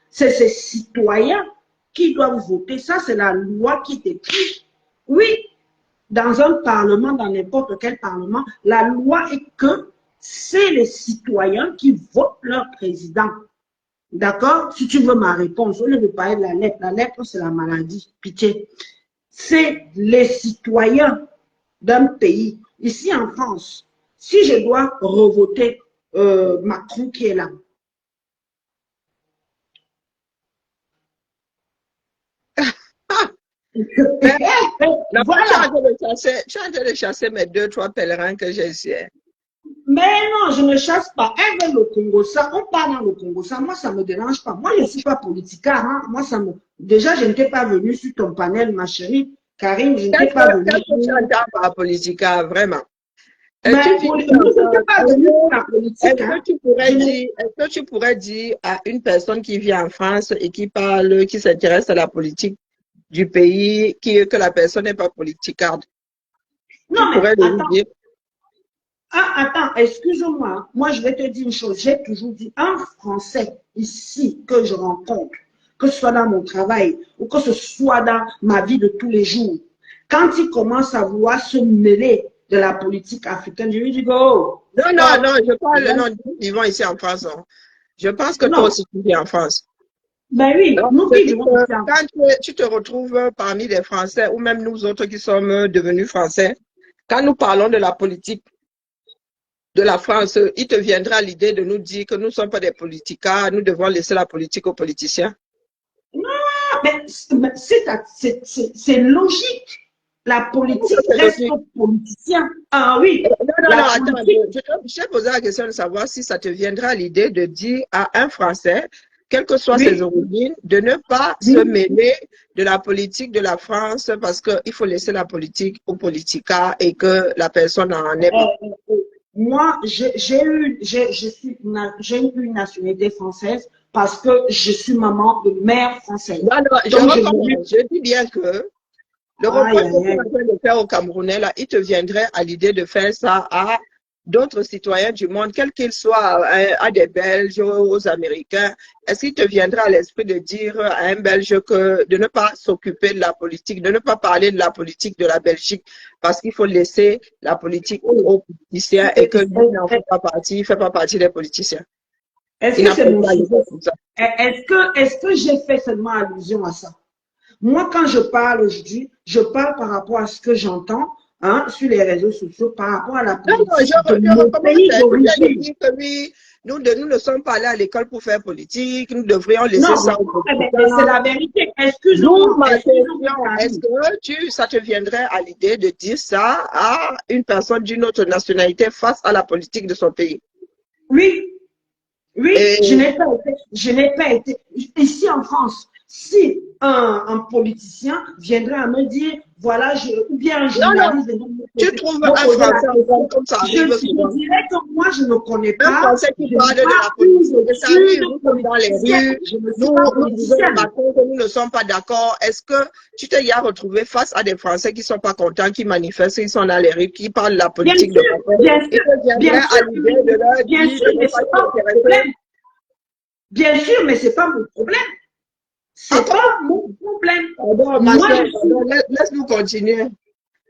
C'est ses citoyens qui doivent voter. Ça, c'est la loi qui décrit. Oui, dans un parlement, dans n'importe quel parlement, la loi est que c'est les citoyens qui votent leur président. D'accord? Si tu veux ma réponse, au lieu de parler de la lettre, c'est la maladie, pitié. C'est les citoyens d'un pays. Ici en France, si je dois revoter Macron qui est là, Voilà. Tu es en train de chasser mes 2-3 pèlerins que j'ai ici. Mais non, je ne chasse pas. Elle veut le Congo, ça. On parle dans le Congo, ça. Moi, ça ne me dérange pas. Moi, je ne suis pas politicard. Hein. Moi, ça me... Déjà, je n'étais pas venue sur ton panel, ma chérie. Karine, je n'étais pas venue. Qu'est-ce que tu entends par politicard, vraiment? Mais je n'étais pas venue pour la politique. Est-ce que tu pourrais dire à une personne qui vit en France et qui parle, qui s'intéresse à la politique du pays, que la personne n'est pas politicarde? Non, mais attends. Attends, excuse-moi. Moi, je vais te dire une chose. J'ai toujours dit, un Français ici que je rencontre, que ce soit dans mon travail ou que ce soit dans ma vie de tous les jours, quand il commence à vouloir se mêler de la politique africaine, je lui dis, go. Non, je parle le nom nous vivons ici en France. Hein. Je pense que toi aussi tu vis en France. Ben oui, nous qui vivons ici en France. Quand tu te retrouves parmi les Français ou même nous autres qui sommes devenus Français, quand nous parlons de la politique de la France, il te viendra l'idée de nous dire que nous ne sommes pas des politiciens, nous devons laisser la politique aux politiciens. Non, mais c'est logique. La politique reste aux politiciens. Ah oui. Non, attends. Je t'ai posé la question de savoir si ça te viendra l'idée de dire à un Français, quelles que soient ses origines, de ne pas se mêler de la politique de la France parce qu'il faut laisser la politique aux politiciens et que la personne n'en est pas. Moi, j'ai eu une nationalité française parce que je suis maman de mère française. Je dis bien que le reproche que tu es en train de faire au Camerounais, là, il te viendrait à l'idée de faire ça à d'autres citoyens du monde, quels qu'ils soient, à des Belges, aux Américains. Est-ce qu'il te viendra à l'esprit de dire à un Belge de ne pas s'occuper de la politique, de ne pas parler de la politique de la Belgique, parce qu'il faut laisser la politique aux politiciens et que lui n'en fait pas partie, il ne fait pas partie des politiciens. Est-ce que c'est mon sujet? Est-ce que j'ai fait seulement allusion à ça? Moi, quand je parle aujourd'hui, je parle par rapport à ce que j'entends hein, sur les réseaux sociaux par rapport à la Non, non, politique de je mon recommence. pays Tu viens de d'origine. dire que oui, nous ne sommes pas allés à l'école pour faire politique, nous devrions laisser Non, ça aux mais c'est politiciens. la vérité. D'où ma Excuse-moi, question, est-ce Karine. que ça te viendrait à l'idée de dire ça à une personne d'une autre nationalité face à la politique de son pays? Oui, oui, Et je n'ai pas été, ici en France, si un politicien viendrait à me dire, voilà, ou bien un non, non, journaliste viendrait tu trouves me un poser la Français en question, France, comme ça arrive je souvent. dirais que moi, je ne connais Un pas, Français qui je n'ai parle de la pas eu politique, et ça arrive, d'études nous sommes dans les politiciennes, rues, je ne suis pas nous disons au politicienne. matin que nous ne sommes pas d'accord. Est-ce que tu t'es déjà retrouvé face à des Français qui ne sont pas contents, qui manifestent, qui sont dans les rues, qui parlent de la Bien politique de sûr, Français? bien Il sûr, te bien viendrait à sûr, l'idée de leur bien dire sûr, de ne mais pas c'est s'y pas mon intéresser? problème. Bien sûr, mais c'est pas mon problème. Ah, C'est pas comment? mon problème. Pardon, ma Moi, soeur, je suis. pardon, laisse-nous continuer.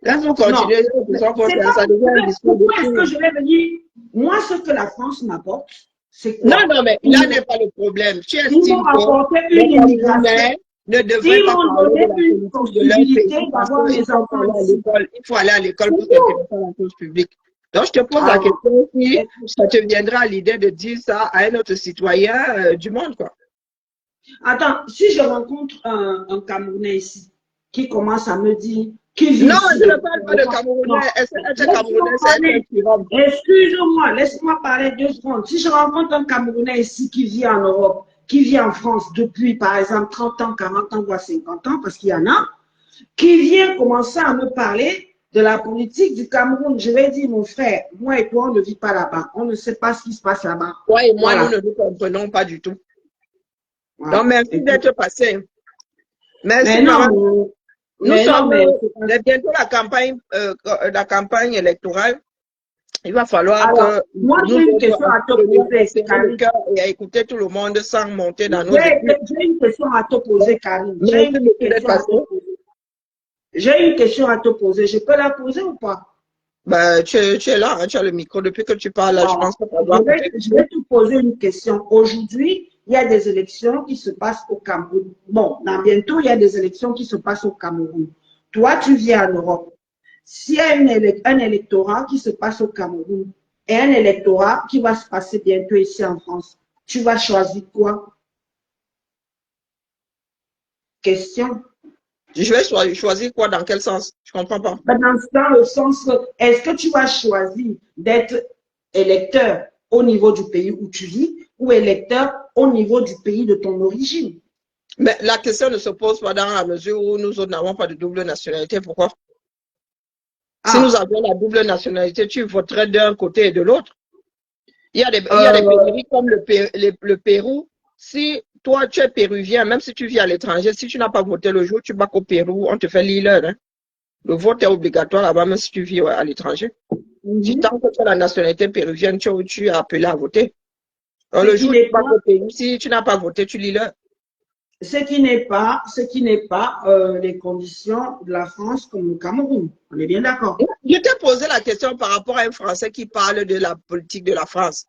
Laisse-nous Non, continuer. J'ai l'impression que c'est pas ça mon devient un problème. discours de Pourquoi est-ce que fou. je vais venir? Moi, ce que la France m'apporte, c'est Non, quoi? non, mais là n'est pas le problème. Tu Ils m'ont estimes que apporté les une immigration. Camerounais ne devraient Ils pas m'ont parler de donné la une politique de leur possibilité pays parce d'avoir qu'ils mes sont pas enfants allés à ici. l'école. Il faut aller à l'école C'est pour tout. s'intéresser à la chose publique. Donc, je te pose la Alors, question si ça te viendra à l'idée de dire ça à un autre citoyen du monde, quoi. attends, si je rencontre un Camerounais ici qui commence à me dire, qui vit Non, ici je ne depuis parle pas de longtemps, non, Camerounais. Est-ce que être laisse-moi Camerounais, c'est être un parler. tyran? Excuse-moi, laisse-moi parler 2 secondes. Si je rencontre un Camerounais ici qui vit en Europe, qui vit en France depuis, par exemple, 30 ans, 40 ans, voire 50 ans, parce qu'il y en a, qui vient commencer à me parler de la politique du Cameroun, je vais dire, mon frère, moi et toi, on ne vit pas là-bas. On ne sait pas ce qui se passe là-bas. Toi et moi, nous Voilà. ne nous comprenons pas du tout. Donc, Voilà. merci d'être passé. Merci, Mais maman. non, Nous mais non, sommes mais c'est pas. bientôt la campagne électorale. Il va falloir Alors, que moi, nous j'ai une autres question à te apprenions à poser, serrer le Karine. cœur et à écouter tout le monde sans monter dans nos J'ai études. j'ai une question à te poser, Karine. J'ai Merci une beaucoup d'être question à passé. te poser. J'ai une question à te poser. Je peux la poser ou pas? Ben, tu es là, hein, tu as le micro. Depuis que tu parles, là, je Voilà. pense que tu vas Je vais te poser une question. Aujourd'hui, il y a des élections qui se passent au Cameroun. Bon, dans bientôt, il y a des élections qui se passent au Cameroun. Toi, tu viens en Europe. S'il y a un électorat qui se passe au Cameroun et un électorat qui va se passer bientôt ici en France, tu vas choisir quoi? Question. Je vais choisir quoi, dans quel sens? Je comprends pas. Dans le sens, est-ce que tu vas choisir d'être électeur au niveau du pays où tu vis ou électeur au niveau du pays de ton origine? Mais la question ne se pose pas dans la mesure où nous autres n'avons pas de double nationalité. Pourquoi? Si nous Ah, avions la double nationalité, tu voterais d'un côté et de l'autre. Il y a des euh, pays comme le Pérou. Si toi, tu es péruvien, même si tu vis à l'étranger, si tu n'as pas voté le jour, tu vas qu'au Pérou, on te fait leader. Hein. Le vote est obligatoire là-bas, même si tu vis à l'étranger. Si tant que tu as la nationalité péruvienne, tu es appelé à voter. ce Le qui jour où n'est tu vas pas, au Pérou, si tu n'as pas voté, tu leader. ce qui n'est pas les conditions de la France comme le Cameroun. On est bien d'accord. Je t'ai posé la question par rapport à un Français qui parle de la politique de la France.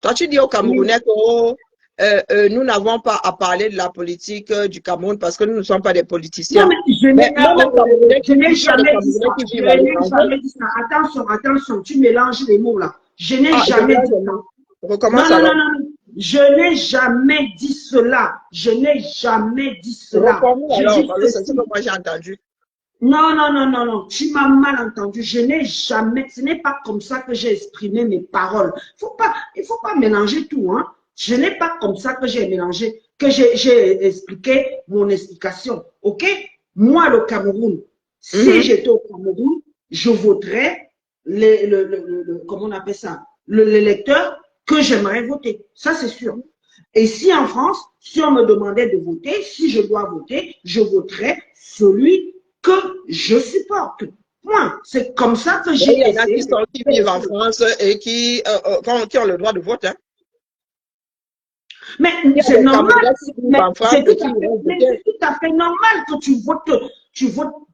Toi, tu dis aux Oui. Camerounais que nous n'avons pas à parler de la politique du Cameroun parce que nous ne sommes pas des Non, politiciens. mais Mais même les Camerounais je n'ai il y a des jamais dit ça. Camerounais qui Je vivent à n'ai l'étranger. jamais dit ça. Attention, attention, tu mélanges les mots là. Je n'ai Ah, je jamais mélange dit les ça. mots. Non, Recommence non, non, alors. non. Je n'ai jamais dit cela. Je n'ai jamais dit cela. Reformule Je alors, dis parce que c'est ce que ceci. moi j'ai entendu. Non, non, non, non, non. Tu m'as mal entendu. Je n'ai jamais. Ce n'est pas comme ça que j'ai exprimé mes paroles. Il faut pas mélanger tout, hein. Je n'ai pas comme ça que j'ai mélangé, que j'ai expliqué mon explication. OK? Moi, le Cameroun, si Mhm. j'étais au Cameroun, je voterais comment on appelle ça? L'électeur que j'aimerais voter. Ça, c'est sûr. Et si en France, si on me demandait de voter, si je dois voter, je voterais celui que je supporte. Point. C'est comme ça que Il j'ai y en a essayé de qui faire les vivent en choses. France et qui ont le droit de vote. Hein. Mais Il y a c'est des normal, Camerounais qui vivent mais en France et qui iront voter. c'est tout à fait normal que tu votes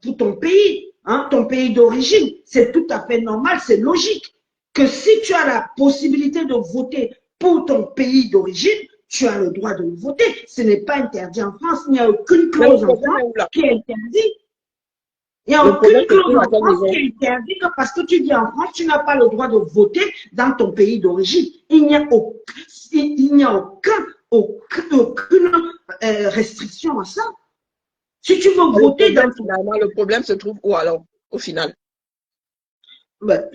pour ton pays, hein, ton pays d'origine. C'est tout à fait normal, c'est logique que si tu as la possibilité de voter pour ton pays d'origine, tu as le droit de le voter. Ce n'est pas interdit en France, il n'y a aucune Mais le clause en problème France est où là? qui interdit. Il n'y a Le aucune problème, c'est clause que en à quelle France maison? qui interdit que parce que tu vis en France, tu n'as pas le droit de voter dans ton pays d'origine. Il n'y a aucune restriction à ça. Si tu veux Le voter dans problème, ton... finalement, le problème se trouve où alors, au final? Ben,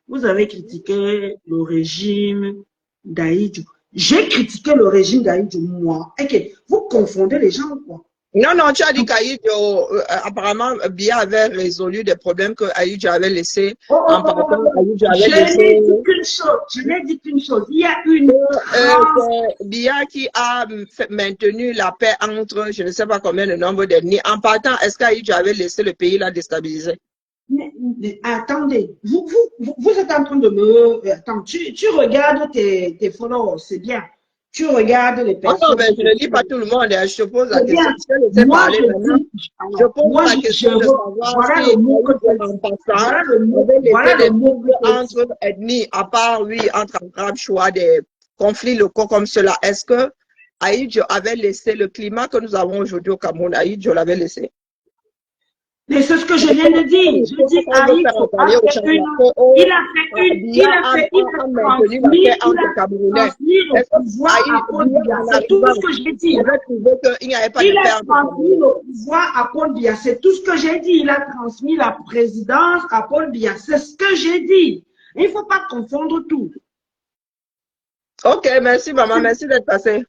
vous avez critiqué le régime d'Aïdjo. J'ai critiqué le régime d'Aïdjo, moi. Ok, vous confondez les gens ou quoi? Non, non, tu as dit qu'Aïdjo, apparemment, Biya avait résolu des problèmes que Aïdjo avait laissés en partant. Aïdjo Je avait n'ai laissé. dit qu'une chose. Je n'ai dit qu'une chose. Il y a une C'est Biya qui a maintenu la paix entre, je ne sais pas combien de nombre d'ennemis. En partant, est-ce qu'Aïdjo avait laissé le pays là déstabilisé? Attendez, vous êtes en train de me... Attends, tu regardes tes followers, c'est bien. Tu regardes les Oh non, personnes... mais je ne lis pas tout le monde. Hein. Je te pose la C'est question. bien. Si je laissais Moi, parler je maintenant, dis... je pose Moi, la question de savoir voilà si le mot que tu en passant, voilà le mot, avait laissé voilà des le mot conflits que tu entre ethnies, à part, oui, entre Arabes, choix des conflits locaux comme cela. Est-ce que Aïdjo avait laissé le climat que nous avons aujourd'hui au Cameroun? Aïdjo l'avait laissé. Mais c'est ce que je viens de dire. Je dis Aïdjo a fait une... Il a fait une... Il a transmis le pouvoir à Paul Biya. C'est tout ce que j'ai dit. Il avait trouvé qu'il n'y avait pas Il de paix a entre transmis le pouvoir à Paul Biya. C'est tout ce que j'ai dit. Il a transmis la présidence à Paul Biya. C'est ce que j'ai dit. Il ne faut pas confondre tout. Ok, merci maman, merci d'être passée.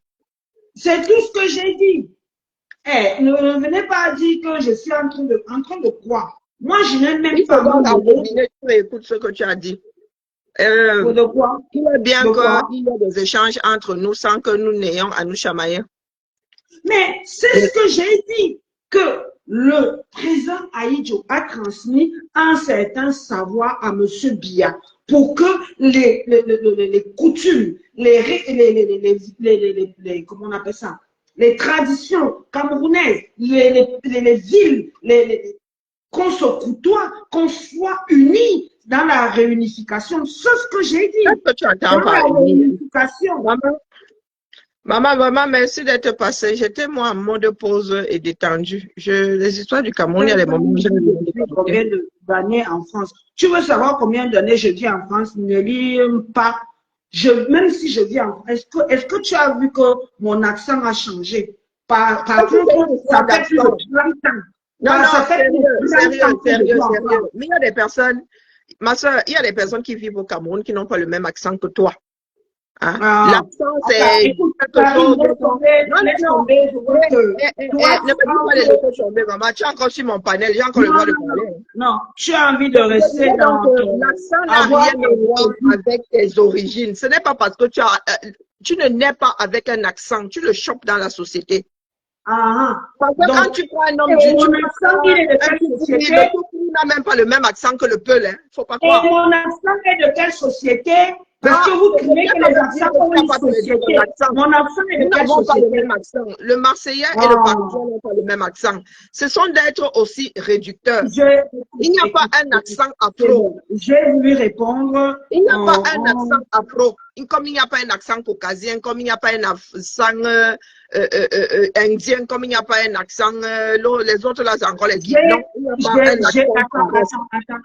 C'est tout ce que j'ai dit. Eh, ne venez pas dire que je suis en train de croire. Moi, je n'ai même pas écoute ce que tu as dit. De quoi? Il est bien qu'il y ait des échanges entre nous sans que nous n'ayons à nous chamailler. Mais c'est ce que j'ai dit, que le président Aïdjo a transmis un certain savoir à M. Biya pour que les coutumes, comment on appelle ça, les traditions camerounaises, les villes, qu'on se côtoie, qu'on soit unis dans la réunification. C'est ce que j'ai dit. Qu'est-ce que tu entends par réunification? Maman, merci d'être passée. J'étais moi en mode pause et détendu. Les histoires du Cameroun, il y a des moments où j'ai combien d'années en France. Tu veux savoir combien d'années je vis en France? Ne lis pas. Même si je vis en France, est-ce que tu as vu que mon accent a changé? Par contre, ça fait plus de 30 ans. Non, ça fait sérieux. Mais il y a des personnes, ma soeur, il y a des personnes qui vivent au Cameroun qui n'ont pas le même accent que toi. Hein? L'accent, c'est quelque chose. Non. Ne me dis pas les locaux chambés, maman. Tu es encore sur mon panel, j'ai encore le droit de parler. Non, tu as envie de rester dans l'accent n'a rien à voir avec tes origines. Ce n'est pas parce que tu ne nais pas avec un accent, tu le chopes dans la société. Parce que quand tu prends un homme du il n'a même pas le même accent que le Peul, hein. Faut pas croire. Et mon accent est de quelle société? Parce que vous trouvez que les accents ont une société. Mon accent est de quelle société? Le Marseillais et le Parisien n'ont pas le même accent. Ce sont d'être aussi réducteurs. Il n'y a pas un accent afro. J'ai voulu répondre. Il n'y a pas un accent afro. Comme il n'y a pas un accent caucasien, comme il n'y a pas un accent indien, comme il n'y a pas un accent, les autres là, c'est encore les guides. Non, il n'y a pas un accent.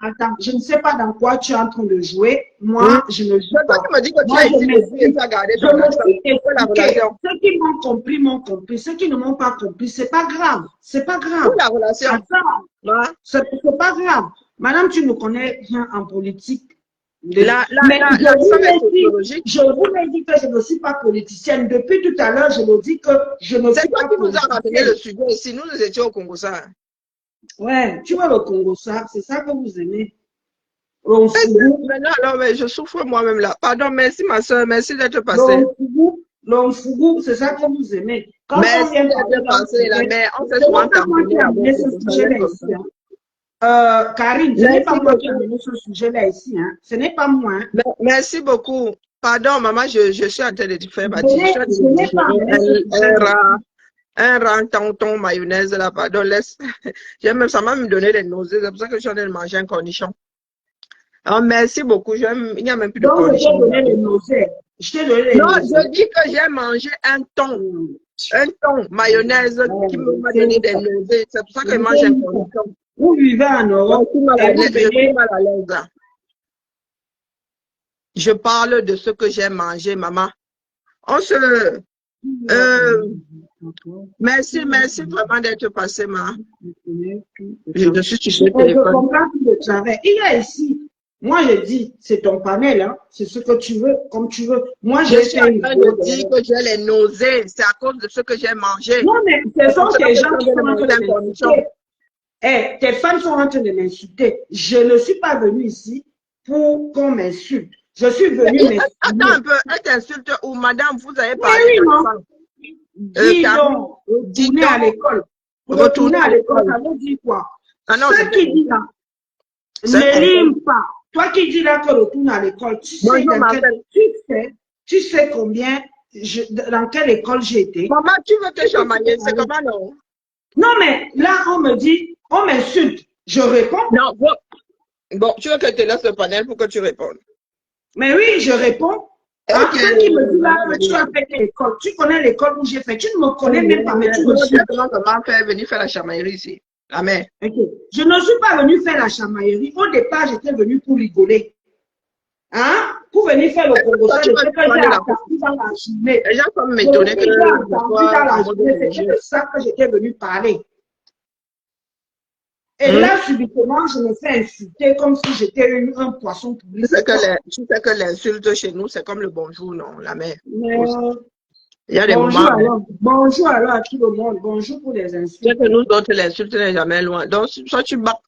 Attends. Je ne sais pas dans quoi tu es en train de jouer. Moi, je ne joue pas. Tu me dis que tu as essayé de garder ton accent. Ceux qui m'ont compris, m'ont compris. Ceux qui ne m'ont pas compris, c'est pas grave. C'est pas grave. La relation. C'est pas grave. Madame, tu me connais bien en politique. Je vous l'ai dit que je ne suis pas politicienne. Depuis tout à l'heure, je me dis que je ne suis pas politicienne. C'est toi qui nous as ramené le sujet ici. Nous étions au Congo-Ça. Ouais, tu vois le Congo-Ça, c'est ça que vous aimez. Maintenant, alors, mais je souffre moi-même là. Pardon, merci ma soeur, merci d'être passée. L'Onfougou, c'est ça que vous aimez. Quand merci d'être passée là, mais on s'est souvent terminé à Karine, ce n'est pas moi qui ai amené ce sujet-là ici. Hein. Ce n'est pas moi. Hein. Merci beaucoup. Pardon, maman, je suis en train de te faire un rang tonton mayonnaise là, pardon, laisse. Ça m'a même donné des nausées, c'est pour ça que je suis en train de manger un cornichon. Alors, merci beaucoup. Il n'y a même plus de cornichon. Donc, je t'ai donné des nausées. Non, je dis que j'ai mangé un thon. Un thon, mayonnaise, qui m'a donné des nausées. C'est pour ça que je mange un thon. Vous vivez en Europe. Je suis mal à l'aise. Je parle de ce que j'ai mangé, maman. On se... merci vraiment d'être passé, maman. Je suis sur le téléphone. Je comprends tout le travail. Il y a ici, moi je dis, c'est ton panel, hein, c'est ce que tu veux, comme tu veux. Moi, je suis en train de dire que j'ai les nausées, c'est à cause de ce que j'ai mangé. Non, mais ce sont tes gens qui sont en train de m'insulter. Eh, tes fans sont en train de m'insulter. Je ne suis pas venue ici pour qu'on m'insulte. Je suis venue m'insulter. Attends un peu, elle t'insulte ou madame, vous avez parlé oui, non. Dis donc, retourner à l'école. Retourner à l'école, ça veut dire quoi? Ah non, ce qui dit là, ne rime pas. Toi qui dis là que retourne à l'école, tu sais combien, dans quelle école j'ai été. Maman, tu veux te chamailler, c'est comment non? Non, mais là, on me dit, on m'insulte. Je réponds. Non, bon, tu veux que je te laisse le panel pour que tu répondes. Mais oui, je réponds. Okay. Ceux qui me disent là que tu as fait l'école, tu connais l'école où j'ai fait, tu ne me connais même pas, mais tu me suis. Comment venir faire la chamaillerie ici? La mère. Okay. Je ne suis pas venue faire la chamaillerie. Au départ, j'étais venue pour rigoler. Hein? Pour venir faire le Congo, je sais que j'ai attendu dans la journée. Les gens peuvent m'étonner que c'est ça que j'étais venue parler. Et là, subitement, je me fais insulter comme si j'étais un poisson public. Tu sais que l'insulte chez nous, c'est comme le bonjour, non, la mère. Il y a des moments. Bonjour alors à tout le monde. Bonjour pour les insultes. C'est que nous autres, l'insulte n'est jamais loin. Donc, soit tu bats,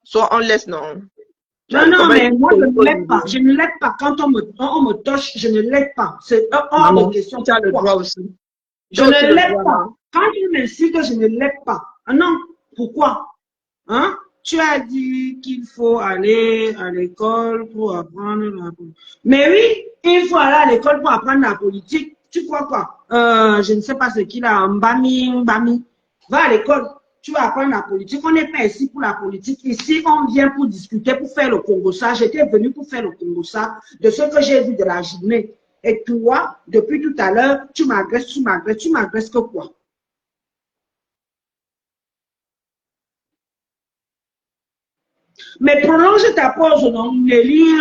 soit on laisse, non. Non, mais moi, je ne l'aide pas. Je ne l'aide pas. Quand on me touche, je ne l'aide pas. C'est hors de question. Tu as le droit aussi. Je ne l'aide pas. Quand tu m'insultes, je ne l'aide pas. Ah non, pourquoi? Hein? Tu as dit qu'il faut aller à l'école pour apprendre la politique. Mais oui, il faut aller à l'école pour apprendre la politique. Tu crois quoi? Je ne sais pas ce qu'il a. Mbami. Va à l'école. Tu vas apprendre la politique. On n'est pas ici pour la politique. Ici, on vient pour discuter, pour faire le Congo-ça. J'étais venu pour faire le Congo-ça de ce que j'ai vu de la journée. Et toi, depuis tout à l'heure, tu m'agresses. Tu m'agresses que quoi? Mais prolonge ta pause, non, ne lis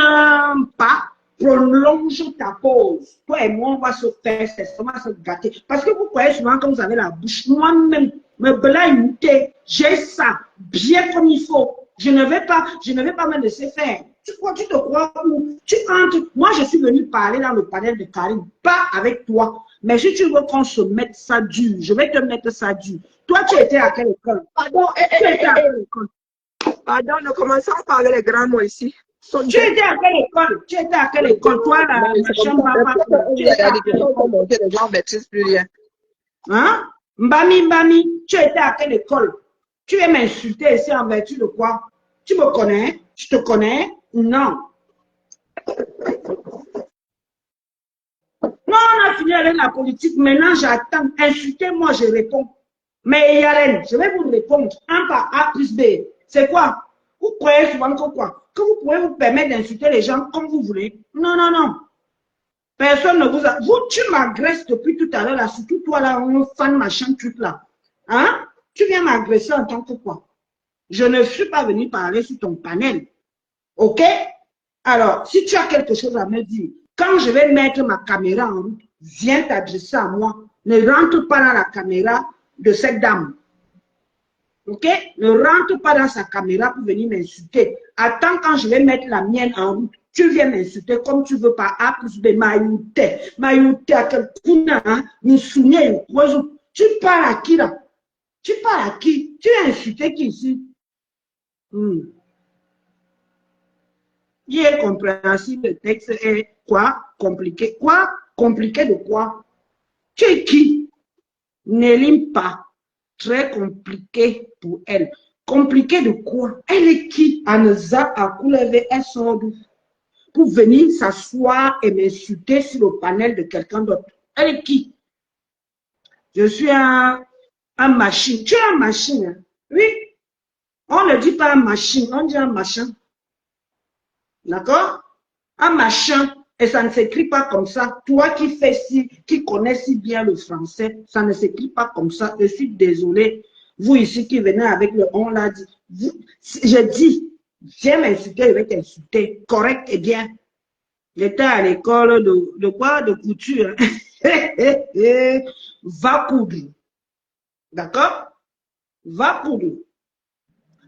pas. Prolonge ta pause. Toi et moi, on va se faire, on va se gâter. Parce que vous croyez souvent que vous avez la bouche. Moi-même, me blague, j'ai ça bien comme il faut. Je ne vais pas me laisser faire. Tu te crois où? Tu entres. Moi, je suis venu parler dans le panel de Karim, pas avec toi. Mais si tu veux qu'on se mette ça dur, je vais te mettre ça dur. Toi, tu étais à quelle école? Pardon, tu étais à quelle école? Pardon, ne commençons pas par les grands mots ici. Tu étais à quelle école? Tu étais à quelle école? Toi, la chambre va pas. Tu étais à quelle école? Les gens ne maîtrisent plus rien. Hein? Mbami, tu étais à quelle école? Tu veux m'insulter ici en vertu de quoi? Tu me connais? Je te connais? Non. Non, on a fini avec la politique. Maintenant, j'attends. Insultez-moi, je réponds. Mais Yaren, je vais vous répondre. 1 par A plus B. C'est quoi? Vous croyez souvent que quoi? Que vous pouvez vous permettre d'insulter les gens comme vous voulez? Non, non, non. Personne ne vous a... tu m'agresses depuis tout à l'heure, là, surtout toi, là, un fan machin truc, là. Hein? Tu viens m'agresser en tant que quoi? Je ne suis pas venu parler sur ton panel. OK? Alors, si tu as quelque chose à me dire, quand je vais mettre ma caméra en route, viens t'adresser à moi. Ne rentre pas dans la caméra de cette dame. OK? Ne rentre pas dans sa caméra pour venir m'insulter. Attends quand je vais mettre la mienne en route. Tu viens m'insulter comme tu veux par A plus B. Maïoute, à quel kuna, hein? Tu parles à qui là? Tu parles à qui? Tu es insulté qui ici? Il est compréhensible, le texte est quoi? Compliqué. Quoi? Compliqué de quoi? Tu es qui? Ne lime pas. Très compliqué pour elle. Compliqué de quoi? Elle est qui? Anza a coulevé un sordou pour venir s'asseoir et m'insulter sur le panel de quelqu'un d'autre. Elle est qui? Je suis un machine. Tu es un machine, hein? Oui. On ne dit pas un machine, on dit un machin. D'accord? Un machin. Et ça ne s'écrit pas comme ça. Toi qui connais si bien le français, ça ne s'écrit pas comme ça. Je suis désolée. Vous ici qui venez avec le on l'a dit. Je dis, viens m'insulter, je vais t'insulter. Correct et bien. J'étais à l'école de quoi? De couture. Va coudre. D'accord? Va coudre.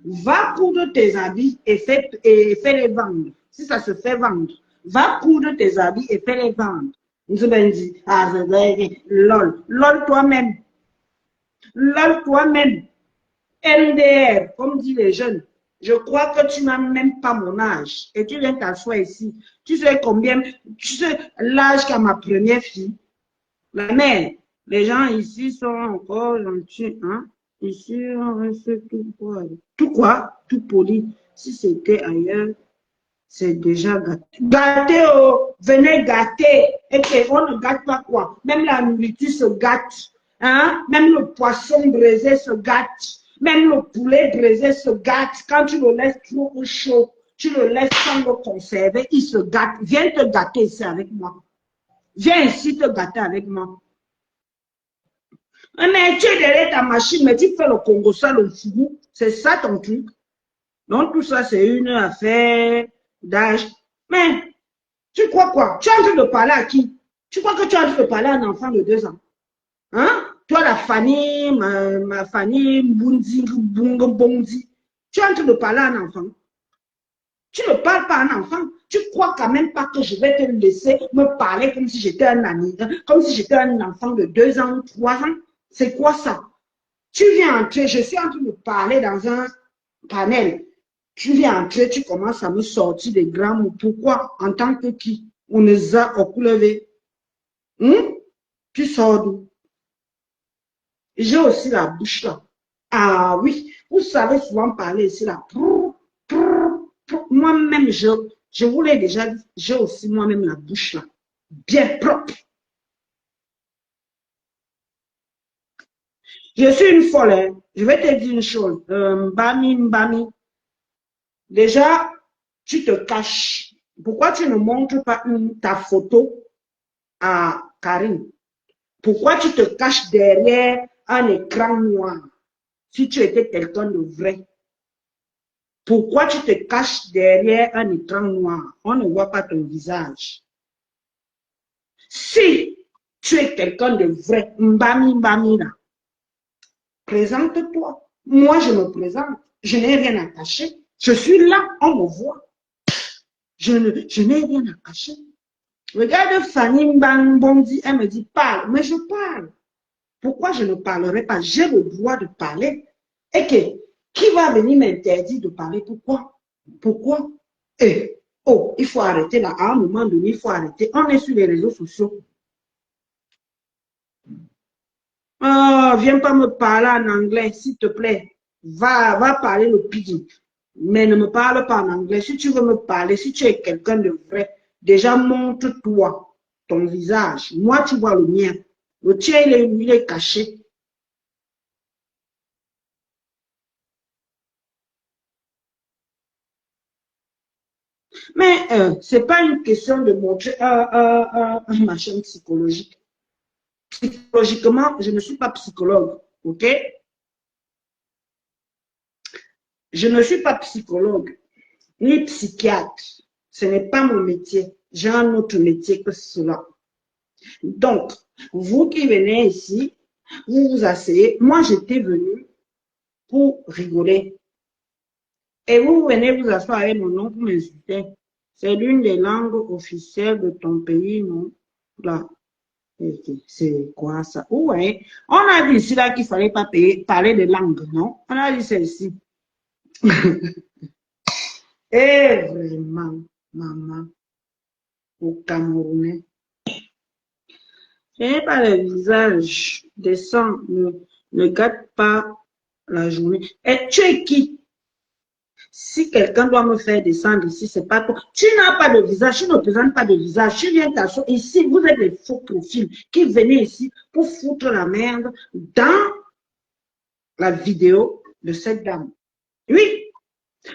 Va coudre tes habits et fais les vendre. Si ça se fait vendre. Va coudre tes habits et fais les vendre. Lol. Lol toi-même. Lol toi-même. LDR, comme disent les jeunes. Je crois que tu n'as même pas mon âge. Et tu viens t'asseoir ici. Tu sais combien, tu sais l'âge qu'a ma première fille. La mère. Les gens ici sont encore gentils, hein. Ici, on reste tout quoi? Tout quoi? Tout poli. Si c'était ailleurs, c'est déjà gâté. Gâté, oh, venez gâter. Et on ne gâte pas quoi? Même la nourriture se gâte. Hein? Même le poisson braisé se gâte. Même le poulet braisé se gâte. Quand tu le laisses trop au chaud, tu le laisses sans le conserver, il se gâte. Viens te gâter ici avec moi. Viens ici te gâter avec moi. Mais tu es derrière ta machine, mais tu fais le Congo, ça, le fougou. C'est ça ton truc. Donc, tout ça, c'est une affaire d'âge. Mais, tu crois quoi? Tu es en train de parler à qui? Tu crois que tu es en train de parler à un enfant de 2 ans? Hein? Toi, la Fanny, ma Fanny, Mbundi, Bondi. Tu es en train de parler à un enfant. Tu ne parles pas à un enfant. Tu crois quand même pas que je vais te laisser me parler comme si j'étais un ami, comme si j'étais un enfant de 2 ans ou 3 ans. C'est quoi ça? Tu viens entrer, je suis en train de parler dans un panel. Tu viens entrer, tu commences à me sortir des grands mots. Pourquoi? En tant que qui? On les a occupés. Tu sors d'où? J'ai aussi la bouche là. Ah oui, vous savez souvent parler ici là. Moi-même, je vous l'ai déjà dit, j'ai aussi moi-même la bouche là. Bien propre. Je suis une folle, hein. Je vais te dire une chose. Mbami. Déjà, tu te caches. Pourquoi tu ne montres pas ta photo à Karine? Pourquoi tu te caches derrière un écran noir si tu étais quelqu'un de vrai? Pourquoi tu te caches derrière un écran noir? On ne voit pas ton visage. Si tu es quelqu'un de vrai, Mbami là, présente-toi. Moi, je me présente. Je n'ai rien à cacher. Je suis là, on me voit. Je n'ai rien à cacher. Regarde Fanny Mbambondi, elle me dit parle, mais je parle. Pourquoi je ne parlerai pas? J'ai le droit de parler. Et que, qui va venir m'interdire de parler? Pourquoi? Pourquoi? Oh, il faut arrêter là. À un moment donné, il faut arrêter. On est sur les réseaux sociaux. Oh, viens pas me parler en anglais, s'il te plaît. Va parler le pidgin. Mais ne me parle pas en anglais. Si tu veux me parler, si tu es quelqu'un de vrai, déjà montre-toi ton visage. Moi, tu vois le mien. Le tien, il est caché. Mais ce n'est pas une question de montrer un machin psychologique. Psychologiquement, je ne suis pas psychologue, ok? Je ne suis pas psychologue, ni psychiatre. Ce n'est pas mon métier. J'ai un autre métier que cela. Donc, vous qui venez ici, vous vous asseyez. Moi, j'étais venue pour rigoler. Et vous venez vous asseoir avec mon nom pour m'insulter. C'est l'une des langues officielles de ton pays, non? Là. C'est quoi ça? Ouais. On a dit ici là qu'il ne fallait pas parler de langue, non? On a dit celle-ci. Et vraiment, maman, au Camerounais. Je n'ai pas le visage descend, ne gâte pas la journée. Et tu es qui? Si quelqu'un doit me faire descendre ici, c'est pas toi. Tu n'as pas de visage, tu ne présentes pas de visage. Tu viens t'asseoir ici, vous êtes des faux profils qui venaient ici pour foutre la merde dans la vidéo de cette dame. Oui,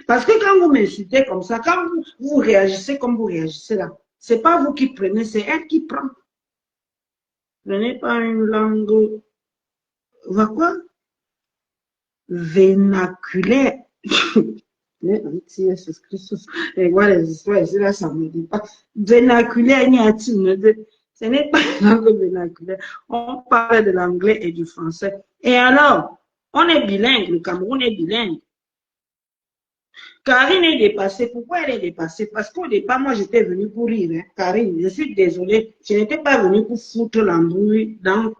parce que quand vous m'insultez comme ça, quand vous réagissez comme vous réagissez là, C'est pas vous qui prenez, c'est elle qui prend. Prenez pas une langue, va quoi? Vernaculaire. Jesus Christus. Et voilà les histoires ici, là, ça me dit pas. Vernaculaire, ce n'est pas une langue vernaculaire. On parle de l'anglais et du français. Et alors, on est bilingue, le Cameroun est bilingue. Karine est dépassée. Pourquoi elle est dépassée? Parce qu'au départ, moi, j'étais venue pour rire. Hein. Karine, je suis désolée. Je n'étais pas venue pour foutre l'embrouille dans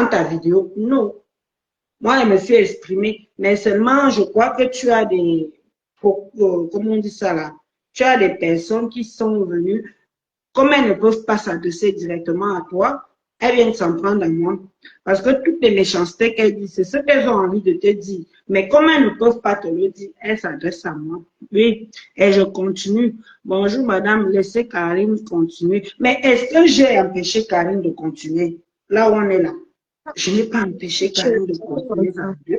ta vidéo. Non. Moi, je me suis exprimée. Mais seulement, je crois que tu as des... comment on dit ça là? Tu as des personnes qui sont venues. Comme elles ne peuvent pas s'adresser directement à toi, elles viennent s'en prendre à moi. Parce que toutes les méchancetés qu'elles disent, c'est ce qu'elles ont envie de te dire. Mais comme elles ne peuvent pas te le dire, elles s'adressent à moi. Oui, et je continue. Bonjour madame, laissez Karine continuer. Mais est-ce que j'ai empêché Karine de continuer? Là où on est là. Je n'ai pas empêché Karine de continuer sa vidéo.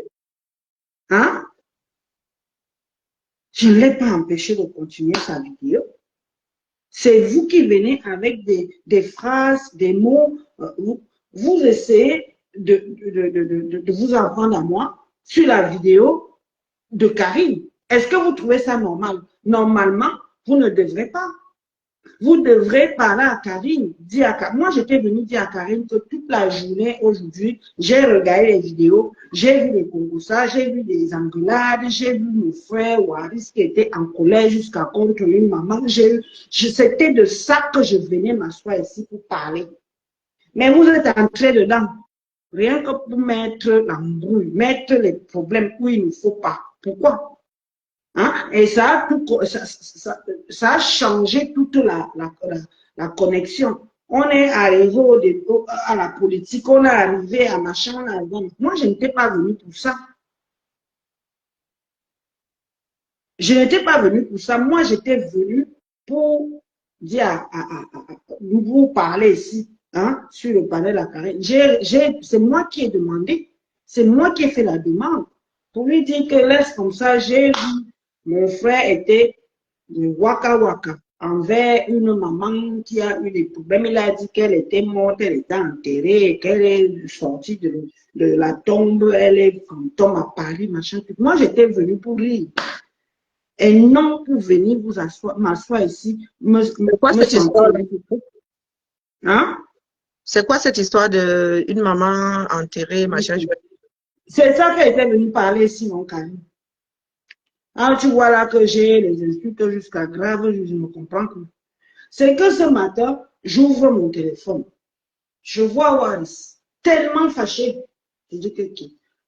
Hein? Je ne l'ai pas empêché de continuer sa vidéo. C'est vous qui venez avec des phrases, des mots. Vous essayez de vous en prendre à moi sur la vidéo de Karine. Est-ce que vous trouvez ça normal? Normalement, vous ne devrez pas. Vous devrez parler à Karine. Moi, j'étais venue dire à Karine que toute la journée, aujourd'hui, j'ai regardé les vidéos, j'ai vu les Congossas, j'ai vu des engueulades, j'ai vu mon frère Waris qui était en colère jusqu'à contre une maman. C'était de ça que je venais m'asseoir ici pour parler. Mais vous êtes entré dedans, rien que pour mettre l'embrouille, mettre les problèmes où il ne faut pas. Pourquoi? Hein? Et ça a changé toute la connexion. On est arrivé à la politique, on est arrivé à machin, moi je n'étais pas venue pour ça. Je n'étais pas venue pour ça. Moi j'étais venue pour dire vous parler ici, hein, sur le panel à Karine. C'est moi qui ai demandé, c'est moi qui ai fait la demande pour lui dire que laisse comme ça, j'ai vu. Mon frère était de Waka Waka envers une maman qui a eu des problèmes. Il a dit qu'elle était morte, elle était enterrée, qu'elle est sortie de la tombe, elle est fantôme à Paris, machin. Moi, j'étais venue pour rire. Et non pour venir vous m'asseoir ici. C'est quoi cette histoire? Hein? C'est quoi cette histoire d'une maman enterrée, machin? C'est ça qu'elle était venue parler ici, mon Karine. Ah, tu vois là que j'ai les insultes jusqu'à grave, je ne comprends plus. C'est que ce matin, j'ouvre mon téléphone. Je vois Waris, tellement fâché. Je dis que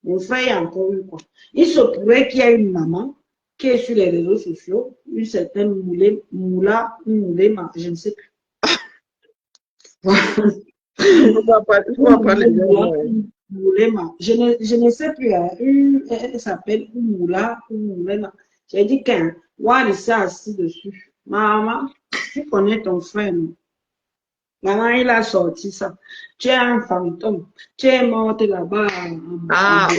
mon frère a encore eu quoi. Il se pourrait qu'il y ait une maman qui est sur les réseaux sociaux, une certaine Moula, je ne sais plus. Je ne sais plus, elle s'appelle Moula. J'ai dit qu'un Waris s'est assis dessus. Maman, tu connais ton frère, non? Maman, il a sorti ça. Tu es un fantôme. Tu es morte là-bas. Ah,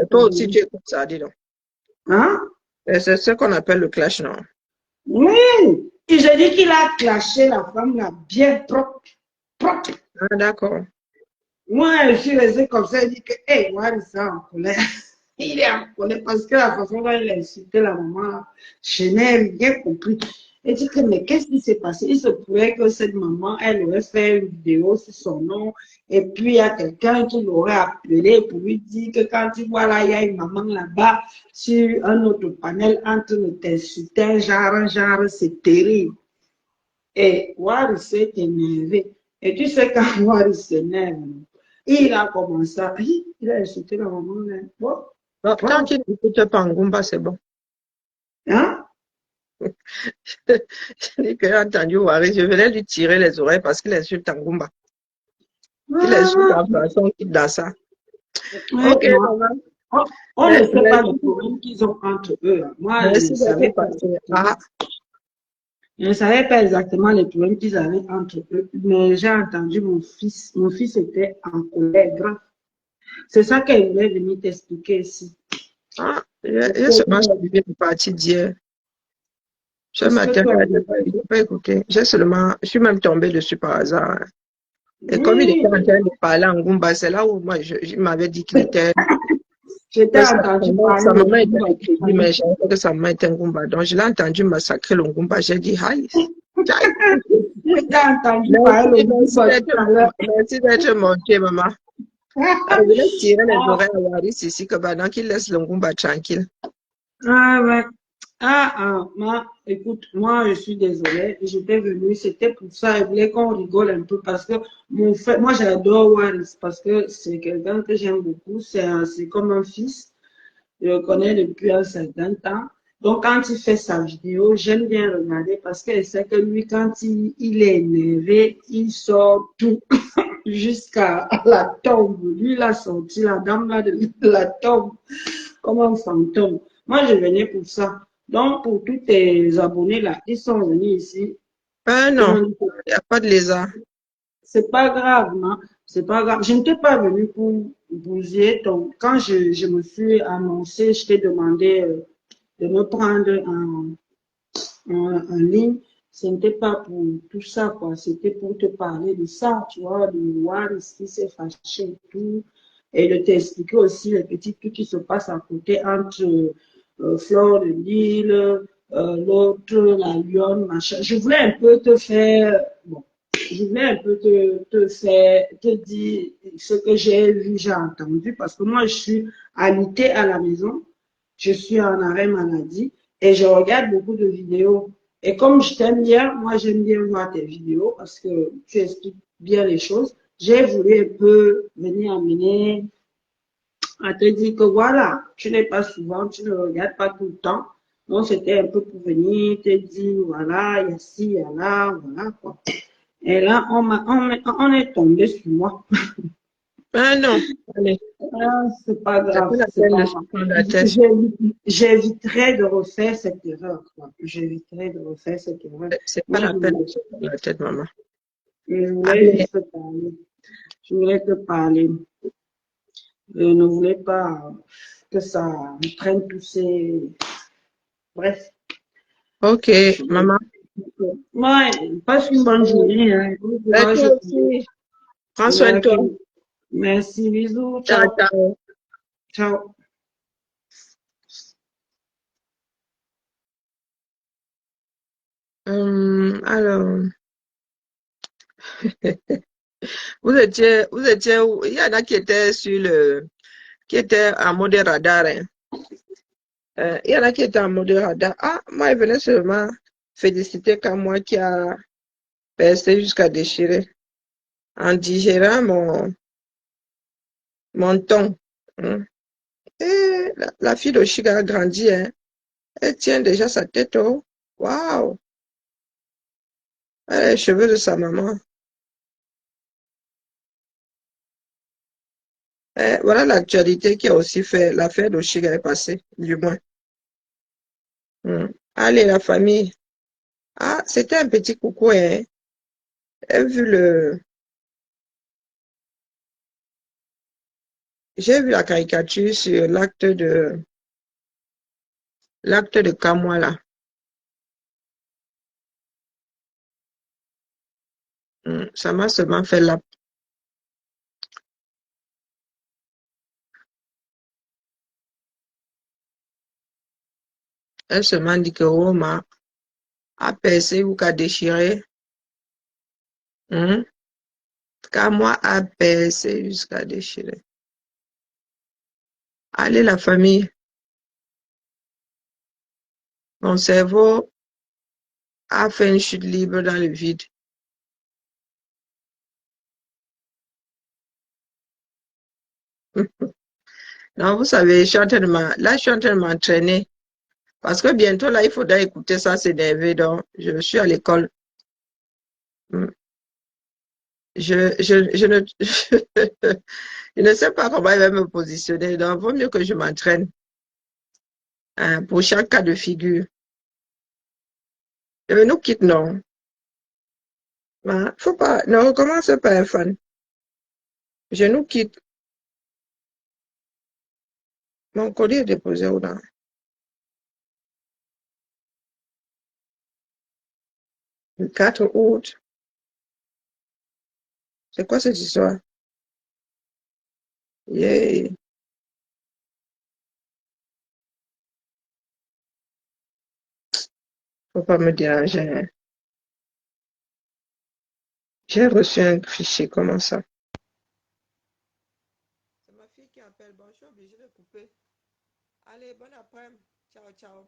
toi aussi tu es comme ça, dis donc. Hein? C'est ce qu'on appelle le clash, non? Oui. Et j'ai dit qu'il a clashé la femme là, bien propre. Propre. Ah, d'accord. Moi, je suis restée comme ça, je dis que, hé, Waris est en colère. Il est en colère parce que la façon dont il a insulté la maman, je n'ai rien compris. Elle dit que, mais qu'est-ce qui s'est passé? Il se pourrait que cette maman, elle aurait fait une vidéo sur son nom, et puis il y a quelqu'un qui l'aurait appelé pour lui dire que quand tu vois là, il y a une maman là-bas, sur un autre panel, en train de t'insulter, genre, c'est terrible. Et Waris s'est énervé. Et tu sais, quand Waris s'énerve, il a commencé à... Il a insulté la maman. Bon. Tant qu'il n'écoute pas Ngumba, c'est bon. Hein? J'ai entendu Waris, je venais lui tirer les oreilles parce qu'il insulte Ngumba. Il insulte la façon qu'il dans ça. Ok, on ne sait pas le problème qu'ils ont entre eux. Moi, je ne savais pas. Je ne savais pas exactement les problèmes qu'ils avaient entre eux, mais j'ai entendu mon fils était en colère grave. C'est ça qu'elle voulait venir t'expliquer ici. Ah, je suis bien partie d'hier. Ce Est-ce que matin, tu as... je n'ai pas écouté. Je suis même tombée dessus par hasard, hein. Et comme il était Oui, en train de parler en Goumba, c'est là où moi, il m'avait dit qu'il était. j'étais Que entendu sa parler de maman était Kumba. de crédit, mais je savais que sa maman était un Goumba. Donc, je l'ai entendu massacrer le Goumba. J'ai dit, aïe, aïe. J'étais entendu Merci, parler de merci Kumba tout à l'heure. merci d'être monté, maman. Je vais tirer les oreilles à Waris ici, que pendant qu'il laisse le Goumba tranquille. Ah, ouais. Écoute, moi, je suis désolée. J'étais venue, c'était pour ça. Je voulais qu'on rigole un peu parce que mon frère, moi, j'adore Waris parce que c'est quelqu'un que j'aime beaucoup. C'est comme un fils. Je le connais depuis un certain temps. Donc, quand il fait sa vidéo, j'aime bien regarder parce que je sais que lui, quand il est énervé, il sort tout jusqu'à la tombe. Lui, il a sorti la dame là de la tombe comme un fantôme. Moi, je venais pour ça. Donc, pour tous tes abonnés là, ils sont venus ici. Non, il n'y a pas de lézard. C'est pas grave, non? C'est pas grave. Je n'étais pas venue pour bousiller ton. Quand je me suis annoncée, je t'ai demandé de me prendre en ligne. Ce n'était pas pour tout ça, quoi. C'était pour te parler de ça, tu vois, de voir ce qui s'est fâché et tout. Et de t'expliquer aussi les petits trucs qui se passent à côté entre Flore de Lille, l'autre, la Lyon, machin. Je voulais un peu te faire, bon, je voulais un peu te faire, te dire ce que j'ai vu, j'ai entendu, parce que moi, je suis alitée à la maison, je suis en arrêt maladie et je regarde beaucoup de vidéos. Et comme je t'aime bien, moi, j'aime bien voir tes vidéos parce que tu expliques bien les choses. J'ai voulu un peu venir amener à te dire que voilà, tu n'es pas souvent, tu ne regardes pas tout le temps. Donc, c'était un peu pour venir te dire, voilà, il y a ci, il y a là, voilà, quoi. Et là, on est tombé sur moi. Non, allez, Ah, c'est pas c'est grave, plus la c'est peine pas de se grave. prendre la tête. J'éviterai de refaire cette erreur, quoi. J'éviterai de refaire cette erreur. C'est pas Mais la peine de se prendre la tête, maman. je voulais Allez, juste te parler. Je voulais te parler. Je ne voulais pas que ça prenne tous ces... Bref. ok, maman. Ouais, passe une bonne journée, hein. Bon Et courage. toi aussi, prends soin de Ok. toi. Merci, bisous, Ciao, ciao. ciao. Ciao. Alors, il y en a qui étaient qui étaient en mode radar, hein. Il y en a qui étaient en mode radar. Ah, moi, il venait seulement féliciter qu'à moi qui a percé jusqu'à déchirer en digérant mon ton, hein. Et la fille de Chiga a grandi, hein. Elle tient déjà sa tête, oh. Waouh! Elle a les cheveux de sa maman. Voilà l'actualité qui a aussi fait l'affaire de Chiga est passée, du moins. Allez, la famille. Ah, c'était un petit coucou, hein. J'ai vu la caricature sur l'acte de Kamwa, là. Ça m'a seulement fait la... Elle seulement dit que Roma a percé ou qu'a déchiré. Kamwa a percé jusqu'à déchirer. Allez, la famille. Mon cerveau a fait une chute libre dans le vide. Non, vous savez, là, je suis en train de m'entraîner. Parce que bientôt, là, il faudra écouter ça s'énerver. Donc, je suis à l'école. Mm. Je ne, je ne sais pas comment il va me positionner. Donc, il vaut mieux que je m'entraîne, hein, pour chaque cas de figure. Je nous quitte, non. Faut pas, ne recommence pas, un fan. Je nous quitte. Mon colis est déposé où là? Le 4 août. C'est quoi cette histoire? Yeah. Faut pas me déranger, hein. J'ai reçu un fichier, comment ça? C'est ma fille qui appelle. Bon, je suis obligée de couper. Allez, bon après-midi. Ciao, ciao.